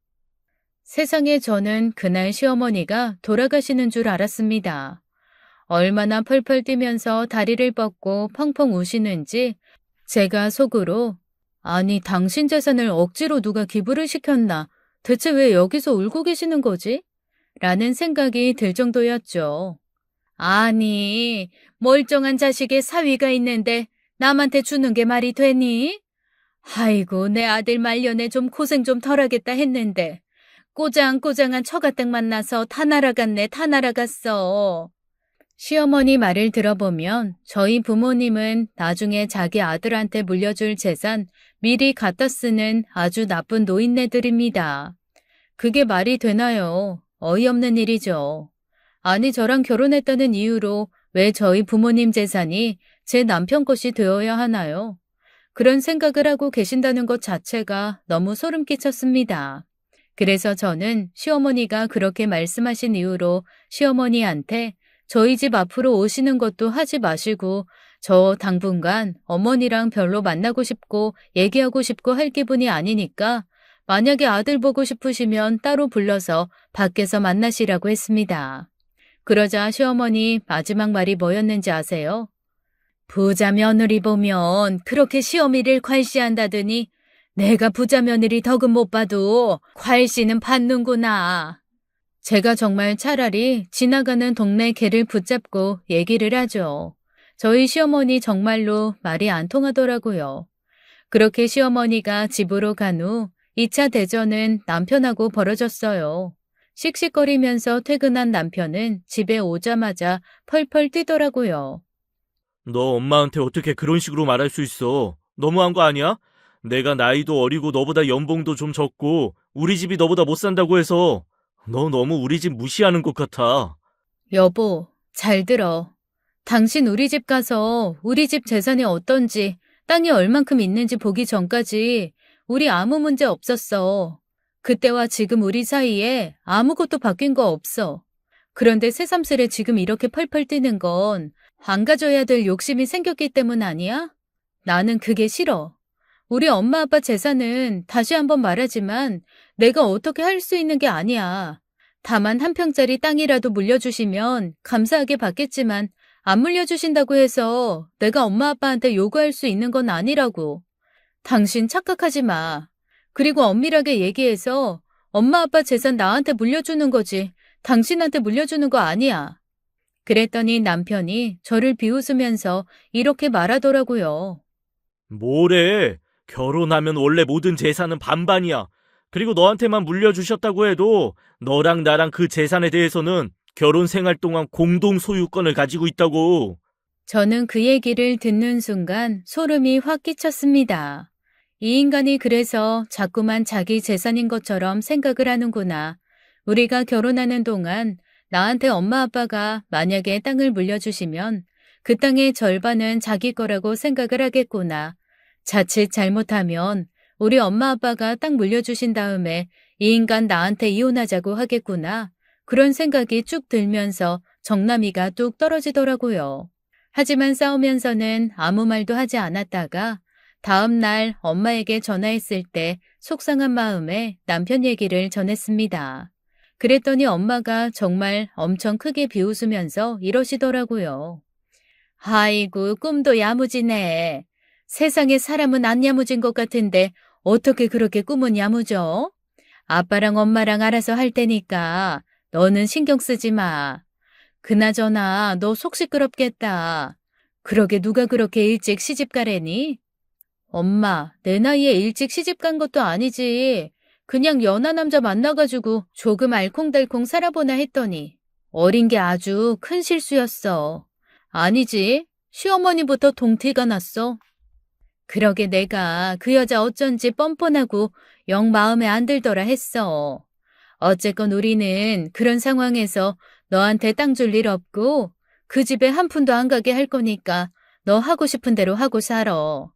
세상에 저는 그날 시어머니가 돌아가시는 줄 알았습니다. 얼마나 펄펄 뛰면서 다리를 뻗고 펑펑 우시는지 제가 속으로 아니 당신 재산을 억지로 누가 기부를 시켰나 대체 왜 여기서 울고 계시는 거지? 라는 생각이 들 정도였죠. 아니 멀쩡한 자식의 사위가 있는데 남한테 주는 게 말이 되니? 아이고 내 아들 말년에 좀 고생 좀 덜하겠다 했는데 꼬장꼬장한 처가댁 만나서 다 날아갔네 다 날아갔어. 시어머니 말을 들어보면 저희 부모님은 나중에 자기 아들한테 물려줄 재산 미리 갖다 쓰는 아주 나쁜 노인네들입니다. 그게 말이 되나요? 어이없는 일이죠. 아니 저랑 결혼했다는 이유로 왜 저희 부모님 재산이 제 남편 것이 되어야 하나요? 그런 생각을 하고 계신다는 것 자체가 너무 소름 끼쳤습니다. 그래서 저는 시어머니가 그렇게 말씀하신 이후로 시어머니한테 저희 집 앞으로 오시는 것도 하지 마시고 저 당분간 어머니랑 별로 만나고 싶고 얘기하고 싶고 할 기분이 아니니까 만약에 아들 보고 싶으시면 따로 불러서 밖에서 만나시라고 했습니다. 그러자 시어머니 마지막 말이 뭐였는지 아세요? 부자 며느리 보면 그렇게 시어미를 괄시한다더니 내가 부자 며느리 덕은 못 봐도 괄시는 받는구나. 제가 정말 차라리 지나가는 동네 개를 붙잡고 얘기를 하죠. 저희 시어머니 정말로 말이 안 통하더라고요. 그렇게 시어머니가 집으로 간 후 2차 대전은 남편하고 벌어졌어요. 씩씩거리면서 퇴근한 남편은 집에 오자마자 펄펄 뛰더라고요. 너 엄마한테 어떻게 그런 식으로 말할 수 있어? 너무한 거 아니야? 내가 나이도 어리고 너보다 연봉도 좀 적고 우리 집이 너보다 못 산다고 해서 너 너무 우리 집 무시하는 것 같아. 여보, 잘 들어. 당신 우리 집 가서 우리 집 재산이 어떤지, 땅이 얼만큼 있는지 보기 전까지 우리 아무 문제 없었어. 그때와 지금 우리 사이에 아무것도 바뀐 거 없어. 그런데 새삼스레 지금 이렇게 펄펄 뛰는 건 안 가져야 될 욕심이 생겼기 때문 아니야? 나는 그게 싫어. 우리 엄마 아빠 재산은 다시 한번 말하지만 내가 어떻게 할 수 있는 게 아니야. 다만 한 평짜리 땅이라도 물려주시면 감사하게 받겠지만 안 물려주신다고 해서 내가 엄마 아빠한테 요구할 수 있는 건 아니라고. 당신 착각하지 마. 그리고 엄밀하게 얘기해서 엄마 아빠 재산 나한테 물려주는 거지. 당신한테 물려주는 거 아니야. 그랬더니 남편이 저를 비웃으면서 이렇게 말하더라고요. 뭐래? 결혼하면 원래 모든 재산은 반반이야. 그리고 너한테만 물려주셨다고 해도 너랑 나랑 그 재산에 대해서는 결혼 생활 동안 공동 소유권을 가지고 있다고. 저는 그 얘기를 듣는 순간 소름이 확 끼쳤습니다. 이 인간이 그래서 자꾸만 자기 재산인 것처럼 생각을 하는구나. 우리가 결혼하는 동안 나한테 엄마 아빠가 만약에 땅을 물려주시면 그 땅의 절반은 자기 거라고 생각을 하겠구나. 자칫 잘못하면 우리 엄마 아빠가 땅 물려주신 다음에 이 인간 나한테 이혼하자고 하겠구나. 그런 생각이 쭉 들면서 정남이가 뚝 떨어지더라고요. 하지만 싸우면서는 아무 말도 하지 않았다가 다음 날 엄마에게 전화했을 때 속상한 마음에 남편 얘기를 전했습니다. 그랬더니 엄마가 정말 엄청 크게 비웃으면서 이러시더라고요. 아이고, 꿈도 야무지네. 세상에 사람은 안 야무진 것 같은데 어떻게 그렇게 꿈은 야무져? 아빠랑 엄마랑 알아서 할 테니까 너는 신경 쓰지 마. 그나저나 너 속 시끄럽겠다. 그러게 누가 그렇게 일찍 시집 가래니? 엄마, 내 나이에 일찍 시집 간 것도 아니지. 그냥 연하 남자 만나가지고 조금 알콩달콩 살아보나 했더니 어린 게 아주 큰 실수였어. 아니지. 시어머니부터 동티가 났어. 그러게 내가 그 여자 어쩐지 뻔뻔하고 영 마음에 안 들더라 했어. 어쨌건 우리는 그런 상황에서 너한테 땅 줄 일 없고 그 집에 한 푼도 안 가게 할 거니까 너 하고 싶은 대로 하고 살아.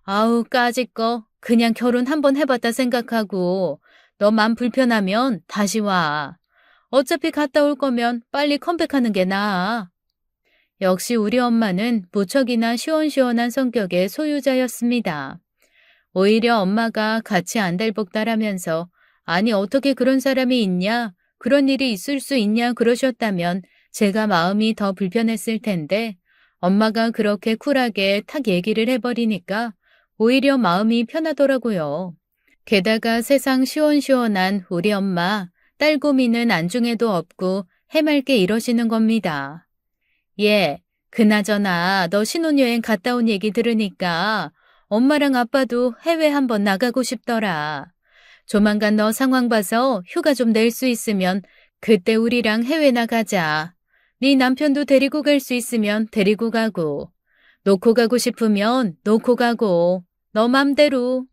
아우 까짓 거 그냥 결혼 한번 해봤다 생각하고 너 맘 불편하면 다시 와. 어차피 갔다 올 거면 빨리 컴백하는 게 나아. 역시 우리 엄마는 무척이나 시원시원한 성격의 소유자였습니다. 오히려 엄마가 같이 안달복달하면서 아니 어떻게 그런 사람이 있냐, 그런 일이 있을 수 있냐 그러셨다면 제가 마음이 더 불편했을 텐데 엄마가 그렇게 쿨하게 탁 얘기를 해버리니까 오히려 마음이 편하더라고요. 게다가 세상 시원시원한 우리 엄마, 딸 고민은 안중에도 없고 해맑게 이러시는 겁니다. 예, 그나저나 너 신혼여행 갔다 온 얘기 들으니까 엄마랑 아빠도 해외 한번 나가고 싶더라. 조만간 너 상황 봐서 휴가 좀 낼 수 있으면 그때 우리랑 해외 나가자. 네 남편도 데리고 갈 수 있으면 데리고 가고. 놓고 가고 싶으면 놓고 가고. 너 맘대로.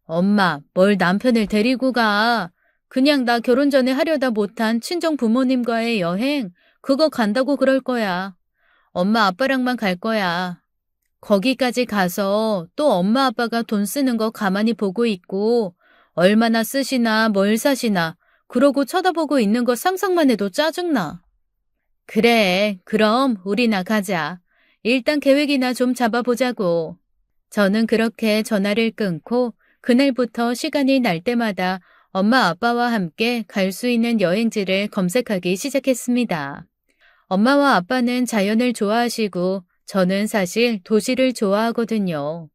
엄마, 뭘 남편을 데리고 가. 그냥 나 결혼 전에 하려다 못한 친정 부모님과의 여행, 그거 간다고 그럴 거야. 엄마 아빠랑만 갈 거야. 거기까지 가서 또 엄마 아빠가 돈 쓰는 거 가만히 보고 있고 얼마나 쓰시나 뭘 사시나 그러고 쳐다보고 있는 거 상상만 해도 짜증나. 그래, 그럼 우리나 가자. 일단 계획이나 좀 잡아보자고. 저는 그렇게 전화를 끊고 그날부터 시간이 날 때마다 엄마 아빠와 함께 갈 수 있는 여행지를 검색하기 시작했습니다. 엄마와 아빠는 자연을 좋아하시고 저는 사실 도시를 좋아하거든요.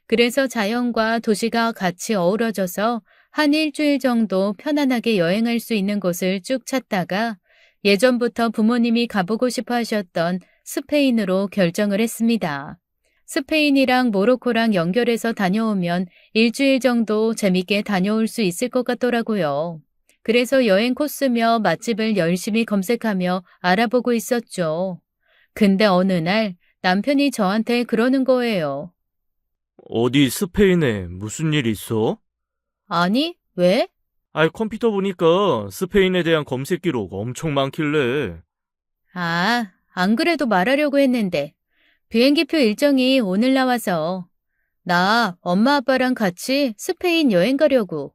그래서 자연과 도시가 같이 어우러져서 한 일주일 정도 편안하게 여행할 수 있는 곳을 쭉 찾다가 예전부터 부모님이 가보고 싶어 하셨던 스페인으로 결정을 했습니다. 스페인이랑 모로코랑 연결해서 다녀오면 일주일 정도 재밌게 다녀올 수 있을 것 같더라고요. 그래서 여행 코스며 맛집을 열심히 검색하며 알아보고 있었죠. 근데 어느 날 남편이 저한테 그러는 거예요. 어디 스페인에 무슨 일 있어? 아니, 왜? 아이, 컴퓨터 보니까 스페인에 대한 검색 기록 엄청 많길래. 아, 안 그래도 말하려고 했는데 비행기표 일정이 오늘 나와서 나 엄마 아빠랑 같이 스페인 여행 가려고.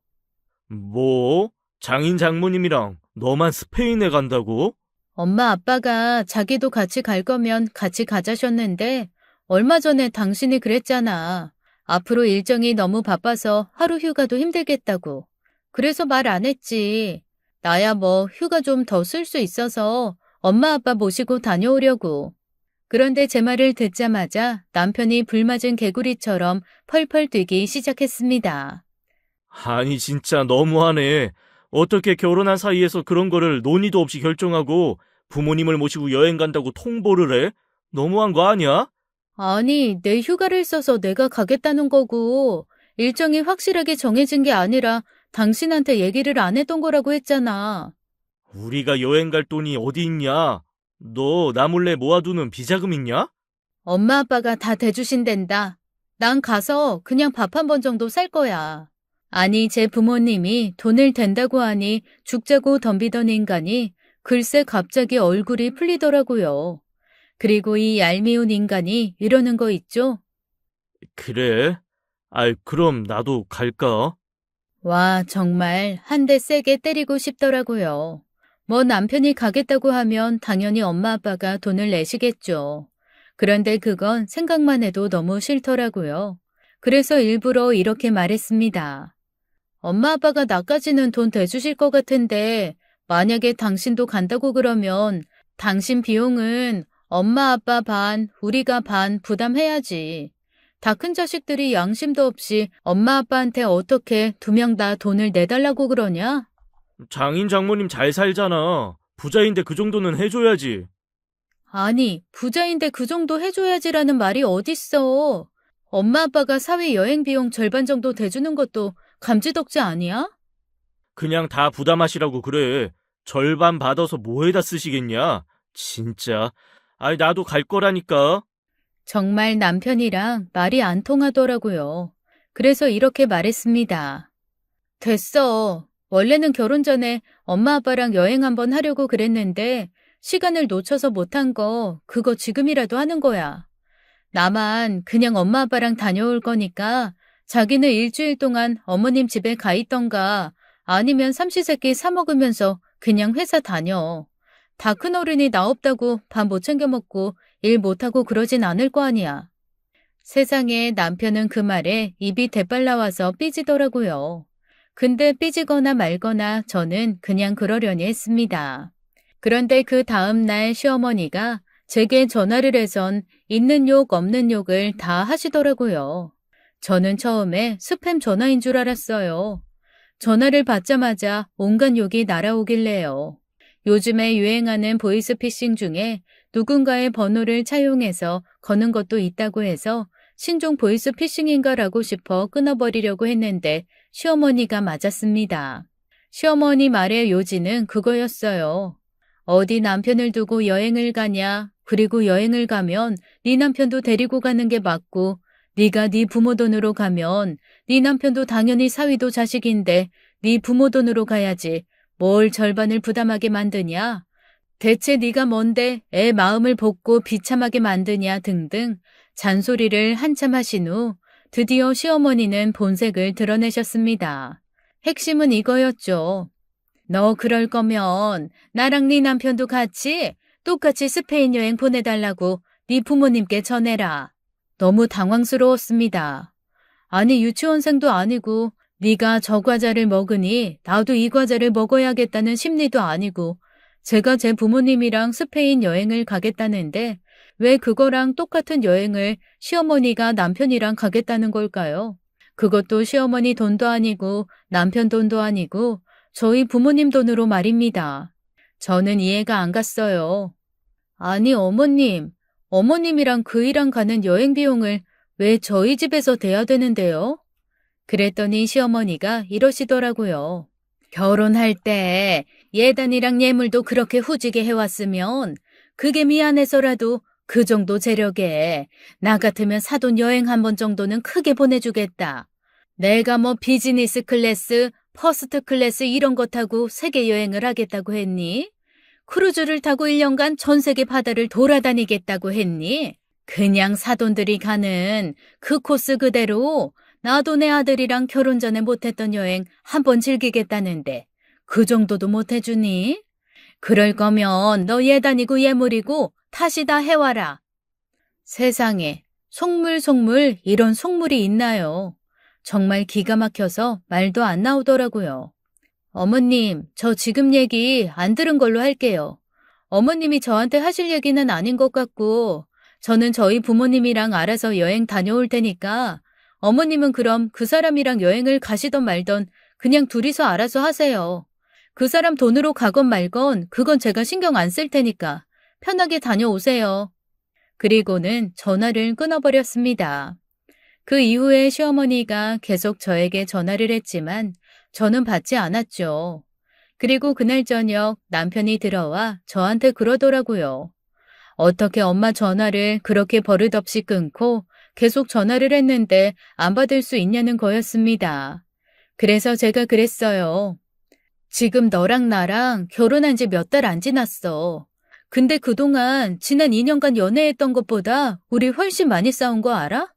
뭐? 장인 장모님이랑 너만 스페인에 간다고? 엄마 아빠가 자기도 같이 갈 거면 같이 가자셨는데 얼마 전에 당신이 그랬잖아. 앞으로 일정이 너무 바빠서 하루 휴가도 힘들겠다고. 그래서 말 안 했지. 나야 뭐 휴가 좀 더 쓸 수 있어서 엄마 아빠 모시고 다녀오려고. 그런데 제 말을 듣자마자 남편이 불맞은 개구리처럼 펄펄 뛰기 시작했습니다. 아니, 진짜 너무하네. 어떻게 결혼한 사이에서 그런 거를 논의도 없이 결정하고 부모님을 모시고 여행 간다고 통보를 해? 너무한 거 아니야? 아니, 내 휴가를 써서 내가 가겠다는 거고, 일정이 확실하게 정해진 게 아니라 당신한테 얘기를 안 했던 거라고 했잖아. 우리가 여행 갈 돈이 어디 있냐? 너 나 몰래 모아두는 비자금 있냐? 엄마 아빠가 다 대주신댄다. 난 가서 그냥 밥 한 번 정도 살 거야. 아니, 제 부모님이 돈을 댄다고 하니 죽자고 덤비던 인간이 글쎄 갑자기 얼굴이 풀리더라고요. 그리고 이 얄미운 인간이 이러는 거 있죠? 그래? 아이, 그럼 나도 갈까? 와, 정말 한 대 세게 때리고 싶더라고요. 뭐 남편이 가겠다고 하면 당연히 엄마 아빠가 돈을 내시겠죠. 그런데 그건 생각만 해도 너무 싫더라고요. 그래서 일부러 이렇게 말했습니다. 엄마 아빠가 나까지는 돈 대주실 것 같은데 만약에 당신도 간다고 그러면 당신 비용은 엄마 아빠 반, 우리가 반 부담해야지. 다 큰 자식들이 양심도 없이 엄마 아빠한테 어떻게 두 명 다 돈을 내달라고 그러냐? 장인 장모님 잘 살잖아. 부자인데 그 정도는 해줘야지. 아니, 부자인데 그 정도 해줘야지라는 말이 어딨어. 엄마 아빠가 사위 여행 비용 절반 정도 대주는 것도 감지덕지 아니야? 그냥 다 부담하시라고 그래. 절반 받아서 뭐에다 쓰시겠냐? 진짜. 아이, 나도 갈 거라니까. 정말 남편이랑 말이 안 통하더라고요. 그래서 이렇게 말했습니다. 됐어. 원래는 결혼 전에 엄마 아빠랑 여행 한번 하려고 그랬는데 시간을 놓쳐서 못한 거 그거 지금이라도 하는 거야. 나만 그냥 엄마 아빠랑 다녀올 거니까 자기는 일주일 동안 어머님 집에 가 있던가 아니면 삼시세끼 사 먹으면서 그냥 회사 다녀. 다 큰 어른이 나 없다고 밥 못 챙겨 먹고 일 못하고 그러진 않을 거 아니야. 세상에 남편은 그 말에 입이 대빨 나와서 삐지더라고요. 근데 삐지거나 말거나 저는 그냥 그러려니 했습니다. 그런데 그 다음 날 시어머니가 제게 전화를 해선 있는 욕 없는 욕을 다 하시더라고요. 저는 처음에 스팸 전화인 줄 알았어요. 전화를 받자마자 온갖 욕이 날아오길래요. 요즘에 유행하는 보이스피싱 중에 누군가의 번호를 차용해서 거는 것도 있다고 해서 신종 보이스피싱인가라고 싶어 끊어버리려고 했는데 시어머니가 맞았습니다. 시어머니 말의 요지는 그거였어요. 어디 남편을 두고 여행을 가냐? 그리고 여행을 가면 네 남편도 데리고 가는 게 맞고 네가 네 부모 돈으로 가면 네 남편도 당연히 사위도 자식인데 네 부모 돈으로 가야지. 뭘 절반을 부담하게 만드냐? 대체 네가 뭔데 애 마음을 볶고 비참하게 만드냐 등등 잔소리를 한참 하신 후 드디어 시어머니는 본색을 드러내셨습니다. 핵심은 이거였죠. 너 그럴 거면 나랑 네 남편도 같이 똑같이 스페인 여행 보내달라고 네 부모님께 전해라. 너무 당황스러웠습니다. 아니 유치원생도 아니고 네가 저 과자를 먹으니 나도 이 과자를 먹어야겠다는 심리도 아니고 제가 제 부모님이랑 스페인 여행을 가겠다는데 왜 그거랑 똑같은 여행을 시어머니가 남편이랑 가겠다는 걸까요? 그것도 시어머니 돈도 아니고 남편 돈도 아니고 저희 부모님 돈으로 말입니다. 저는 이해가 안 갔어요. 아니 어머님, 어머님이랑 그이랑 가는 여행 비용을 왜 저희 집에서 대야 되는데요? 그랬더니 시어머니가 이러시더라고요. 결혼할 때 예단이랑 예물도 그렇게 후지게 해왔으면 그게 미안해서라도 그 정도 재력에 나 같으면 사돈 여행 한 번 정도는 크게 보내주겠다. 내가 뭐 비즈니스 클래스, 퍼스트 클래스 이런 거 타고 세계 여행을 하겠다고 했니? 크루즈를 타고 1년간 전 세계 바다를 돌아다니겠다고 했니? 그냥 사돈들이 가는 그 코스 그대로 나도 내 아들이랑 결혼 전에 못했던 여행 한 번 즐기겠다는데 그 정도도 못 해주니? 그럴 거면 너 예단이고 예물이고 다시 다 해와라. 세상에 속물 이런 속물이 있나요? 정말 기가 막혀서 말도 안 나오더라고요. 어머님, 저 지금 얘기 안 들은 걸로 할게요. 어머님이 저한테 하실 얘기는 아닌 것 같고 저는 저희 부모님이랑 알아서 여행 다녀올 테니까 어머님은 그럼 그 사람이랑 여행을 가시던 말던 그냥 둘이서 알아서 하세요. 그 사람 돈으로 가건 말건 그건 제가 신경 안 쓸 테니까 편하게 다녀오세요. 그리고는 전화를 끊어버렸습니다. 그 이후에 시어머니가 계속 저에게 전화를 했지만 저는 받지 않았죠. 그리고 그날 저녁 남편이 들어와 저한테 그러더라고요. 어떻게 엄마 전화를 그렇게 버릇없이 끊고 계속 전화를 했는데 안 받을 수 있냐는 거였습니다. 그래서 제가 그랬어요. 지금 너랑 나랑 결혼한 지 몇 달 안 지났어. 근데 그동안 지난 2년간 연애했던 것보다 우리 훨씬 많이 싸운 거 알아?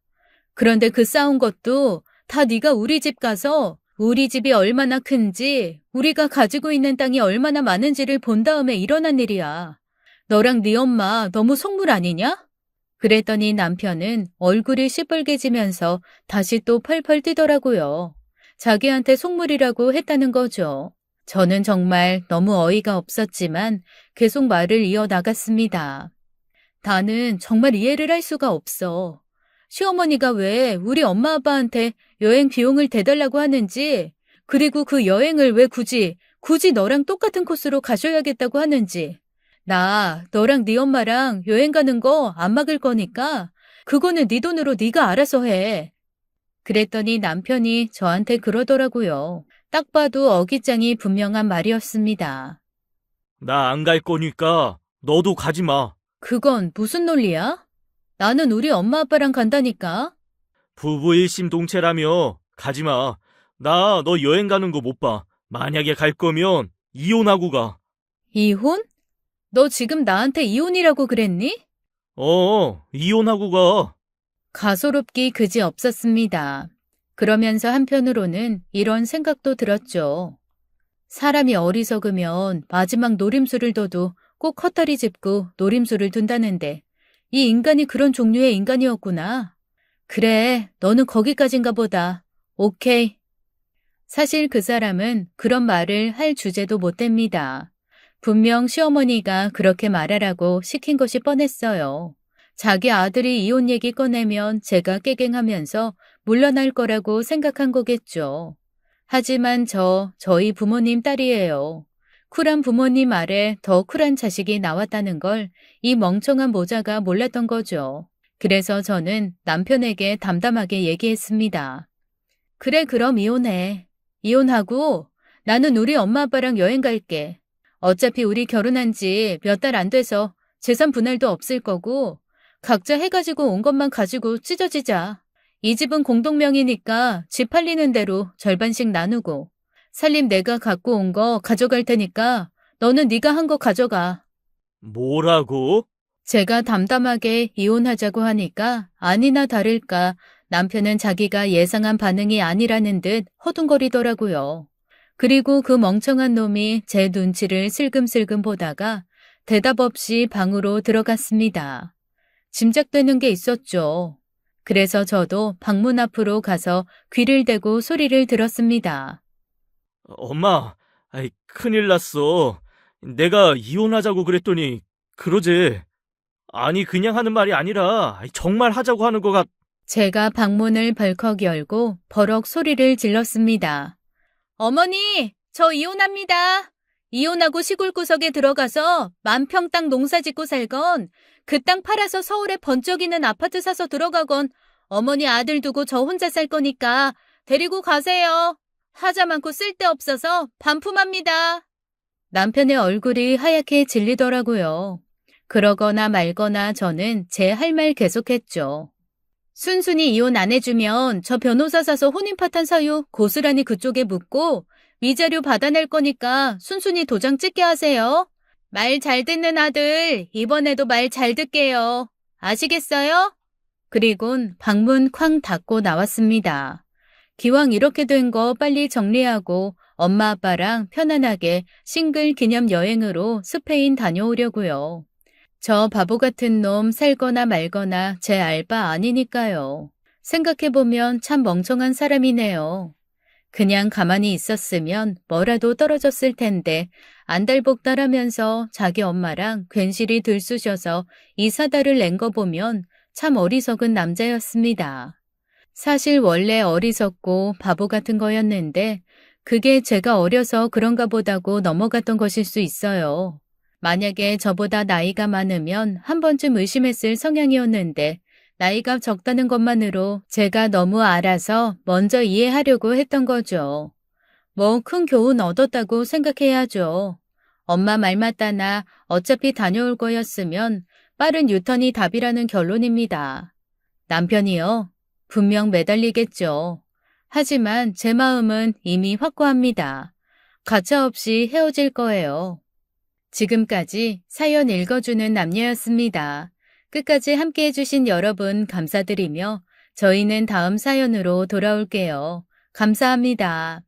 그런데 그 싸운 것도 다 네가 우리 집 가서 우리 집이 얼마나 큰지, 우리가 가지고 있는 땅이 얼마나 많은지를 본 다음에 일어난 일이야. 너랑 네 엄마 너무 속물 아니냐? 그랬더니 남편은 얼굴이 시뻘개지면서 다시 또 펄펄 뛰더라고요. 자기한테 속물이라고 했다는 거죠. 저는 정말 너무 어이가 없었지만 계속 말을 이어나갔습니다. 나는 정말 이해를 할 수가 없어. 시어머니가 왜 우리 엄마 아빠한테 여행 비용을 대달라고 하는지, 그리고 그 여행을 왜 굳이 너랑 똑같은 코스로 가셔야겠다고 하는지. 나 너랑 네 엄마랑 여행 가는 거 안 막을 거니까 그거는 네 돈으로 네가 알아서 해. 그랬더니 남편이 저한테 그러더라고요. 딱 봐도 어깃장이 분명한 말이었습니다. 나 안 갈 거니까 너도 가지 마. 그건 무슨 논리야? 나는 우리 엄마 아빠랑 간다니까. 부부 일심동체라며 가지 마. 나 너 여행 가는 거 못 봐. 만약에 갈 거면 이혼하고 가. 이혼? 너 지금 나한테 이혼이라고 그랬니? 이혼하고 가. 가소롭기 그지 없었습니다. 그러면서 한편으로는 이런 생각도 들었죠. 사람이 어리석으면 마지막 노림수를 둬도 꼭 헛다리 짚고 노림수를 둔다는데 이 인간이 그런 종류의 인간이었구나. 그래, 너는 거기까진가 보다. 오케이. 사실 그 사람은 그런 말을 할 주제도 못 됩니다. 분명 시어머니가 그렇게 말하라고 시킨 것이 뻔했어요. 자기 아들이 이혼 얘기 꺼내면 제가 깨갱하면서 물러날 거라고 생각한 거겠죠. 하지만 저희 부모님 딸이에요. 쿨한 부모님 아래 더 쿨한 자식이 나왔다는 걸 이 멍청한 모자가 몰랐던 거죠. 그래서 저는 남편에게 담담하게 얘기했습니다. 그래, 그럼 이혼해. 이혼하고 나는 우리 엄마 아빠랑 여행 갈게. 어차피 우리 결혼한 지 몇 달 안 돼서 재산 분할도 없을 거고 각자 해가지고 온 것만 가지고 찢어지자. 이 집은 공동명의니까 집 팔리는 대로 절반씩 나누고 살림 내가 갖고 온 거 가져갈 테니까 너는 네가 한 거 가져가. 뭐라고? 제가 담담하게 이혼하자고 하니까 아니나 다를까 남편은 자기가 예상한 반응이 아니라는 듯 허둥거리더라고요. 그리고 그 멍청한 놈이 제 눈치를 슬금슬금 보다가 대답 없이 방으로 들어갔습니다. 짐작되는 게 있었죠. 그래서 저도 방문 앞으로 가서 귀를 대고 소리를 들었습니다. 엄마, 큰일 났어. 내가 이혼하자고 그랬더니 그러지. 아니, 그냥 하는 말이 아니라 정말 하자고 하는 거 같... 제가 방문을 벌컥 열고 버럭 소리를 질렀습니다. 어머니, 저 이혼합니다. 이혼하고 시골 구석에 들어가서 만평 땅 농사 짓고 살건, 그 땅 팔아서 서울에 번쩍이는 아파트 사서 들어가건, 어머니 아들 두고 저 혼자 살 거니까 데리고 가세요. 하자 많고 쓸데없어서 반품합니다. 남편의 얼굴이 하얗게 질리더라고요. 그러거나 말거나 저는 제 할 말 계속했죠. 순순히 이혼 안 해주면 저 변호사 사서 혼인 파탄 사유 고스란히 그쪽에 묻고 위자료 받아낼 거니까 순순히 도장 찍게 하세요. 말 잘 듣는 아들, 이번에도 말 잘 듣게요. 아시겠어요? 그리곤 방문 쾅 닫고 나왔습니다. 기왕 이렇게 된 거 빨리 정리하고 엄마 아빠랑 편안하게 싱글 기념 여행으로 스페인 다녀오려고요. 저 바보 같은 놈 살거나 말거나 제 알바 아니니까요. 생각해보면 참 멍청한 사람이네요. 그냥 가만히 있었으면 뭐라도 떨어졌을 텐데 안달복달하면서 자기 엄마랑 괜시리 들쑤셔서 이 사달을 낸 거 보면 참 어리석은 남자였습니다. 사실 원래 어리석고 바보 같은 거였는데 그게 제가 어려서 그런가 보다고 넘어갔던 것일 수 있어요. 만약에 저보다 나이가 많으면 한 번쯤 의심했을 성향이었는데 나이가 적다는 것만으로 제가 너무 알아서 먼저 이해하려고 했던 거죠. 뭐 큰 교훈 얻었다고 생각해야죠. 엄마 말 맞다나 어차피 다녀올 거였으면 빠른 유턴이 답이라는 결론입니다. 남편이요. 분명 매달리겠죠. 하지만 제 마음은 이미 확고합니다. 가차없이 헤어질 거예요. 지금까지 사연 읽어주는 남녀였습니다. 끝까지 함께 해주신 여러분 감사드리며 저희는 다음 사연으로 돌아올게요. 감사합니다.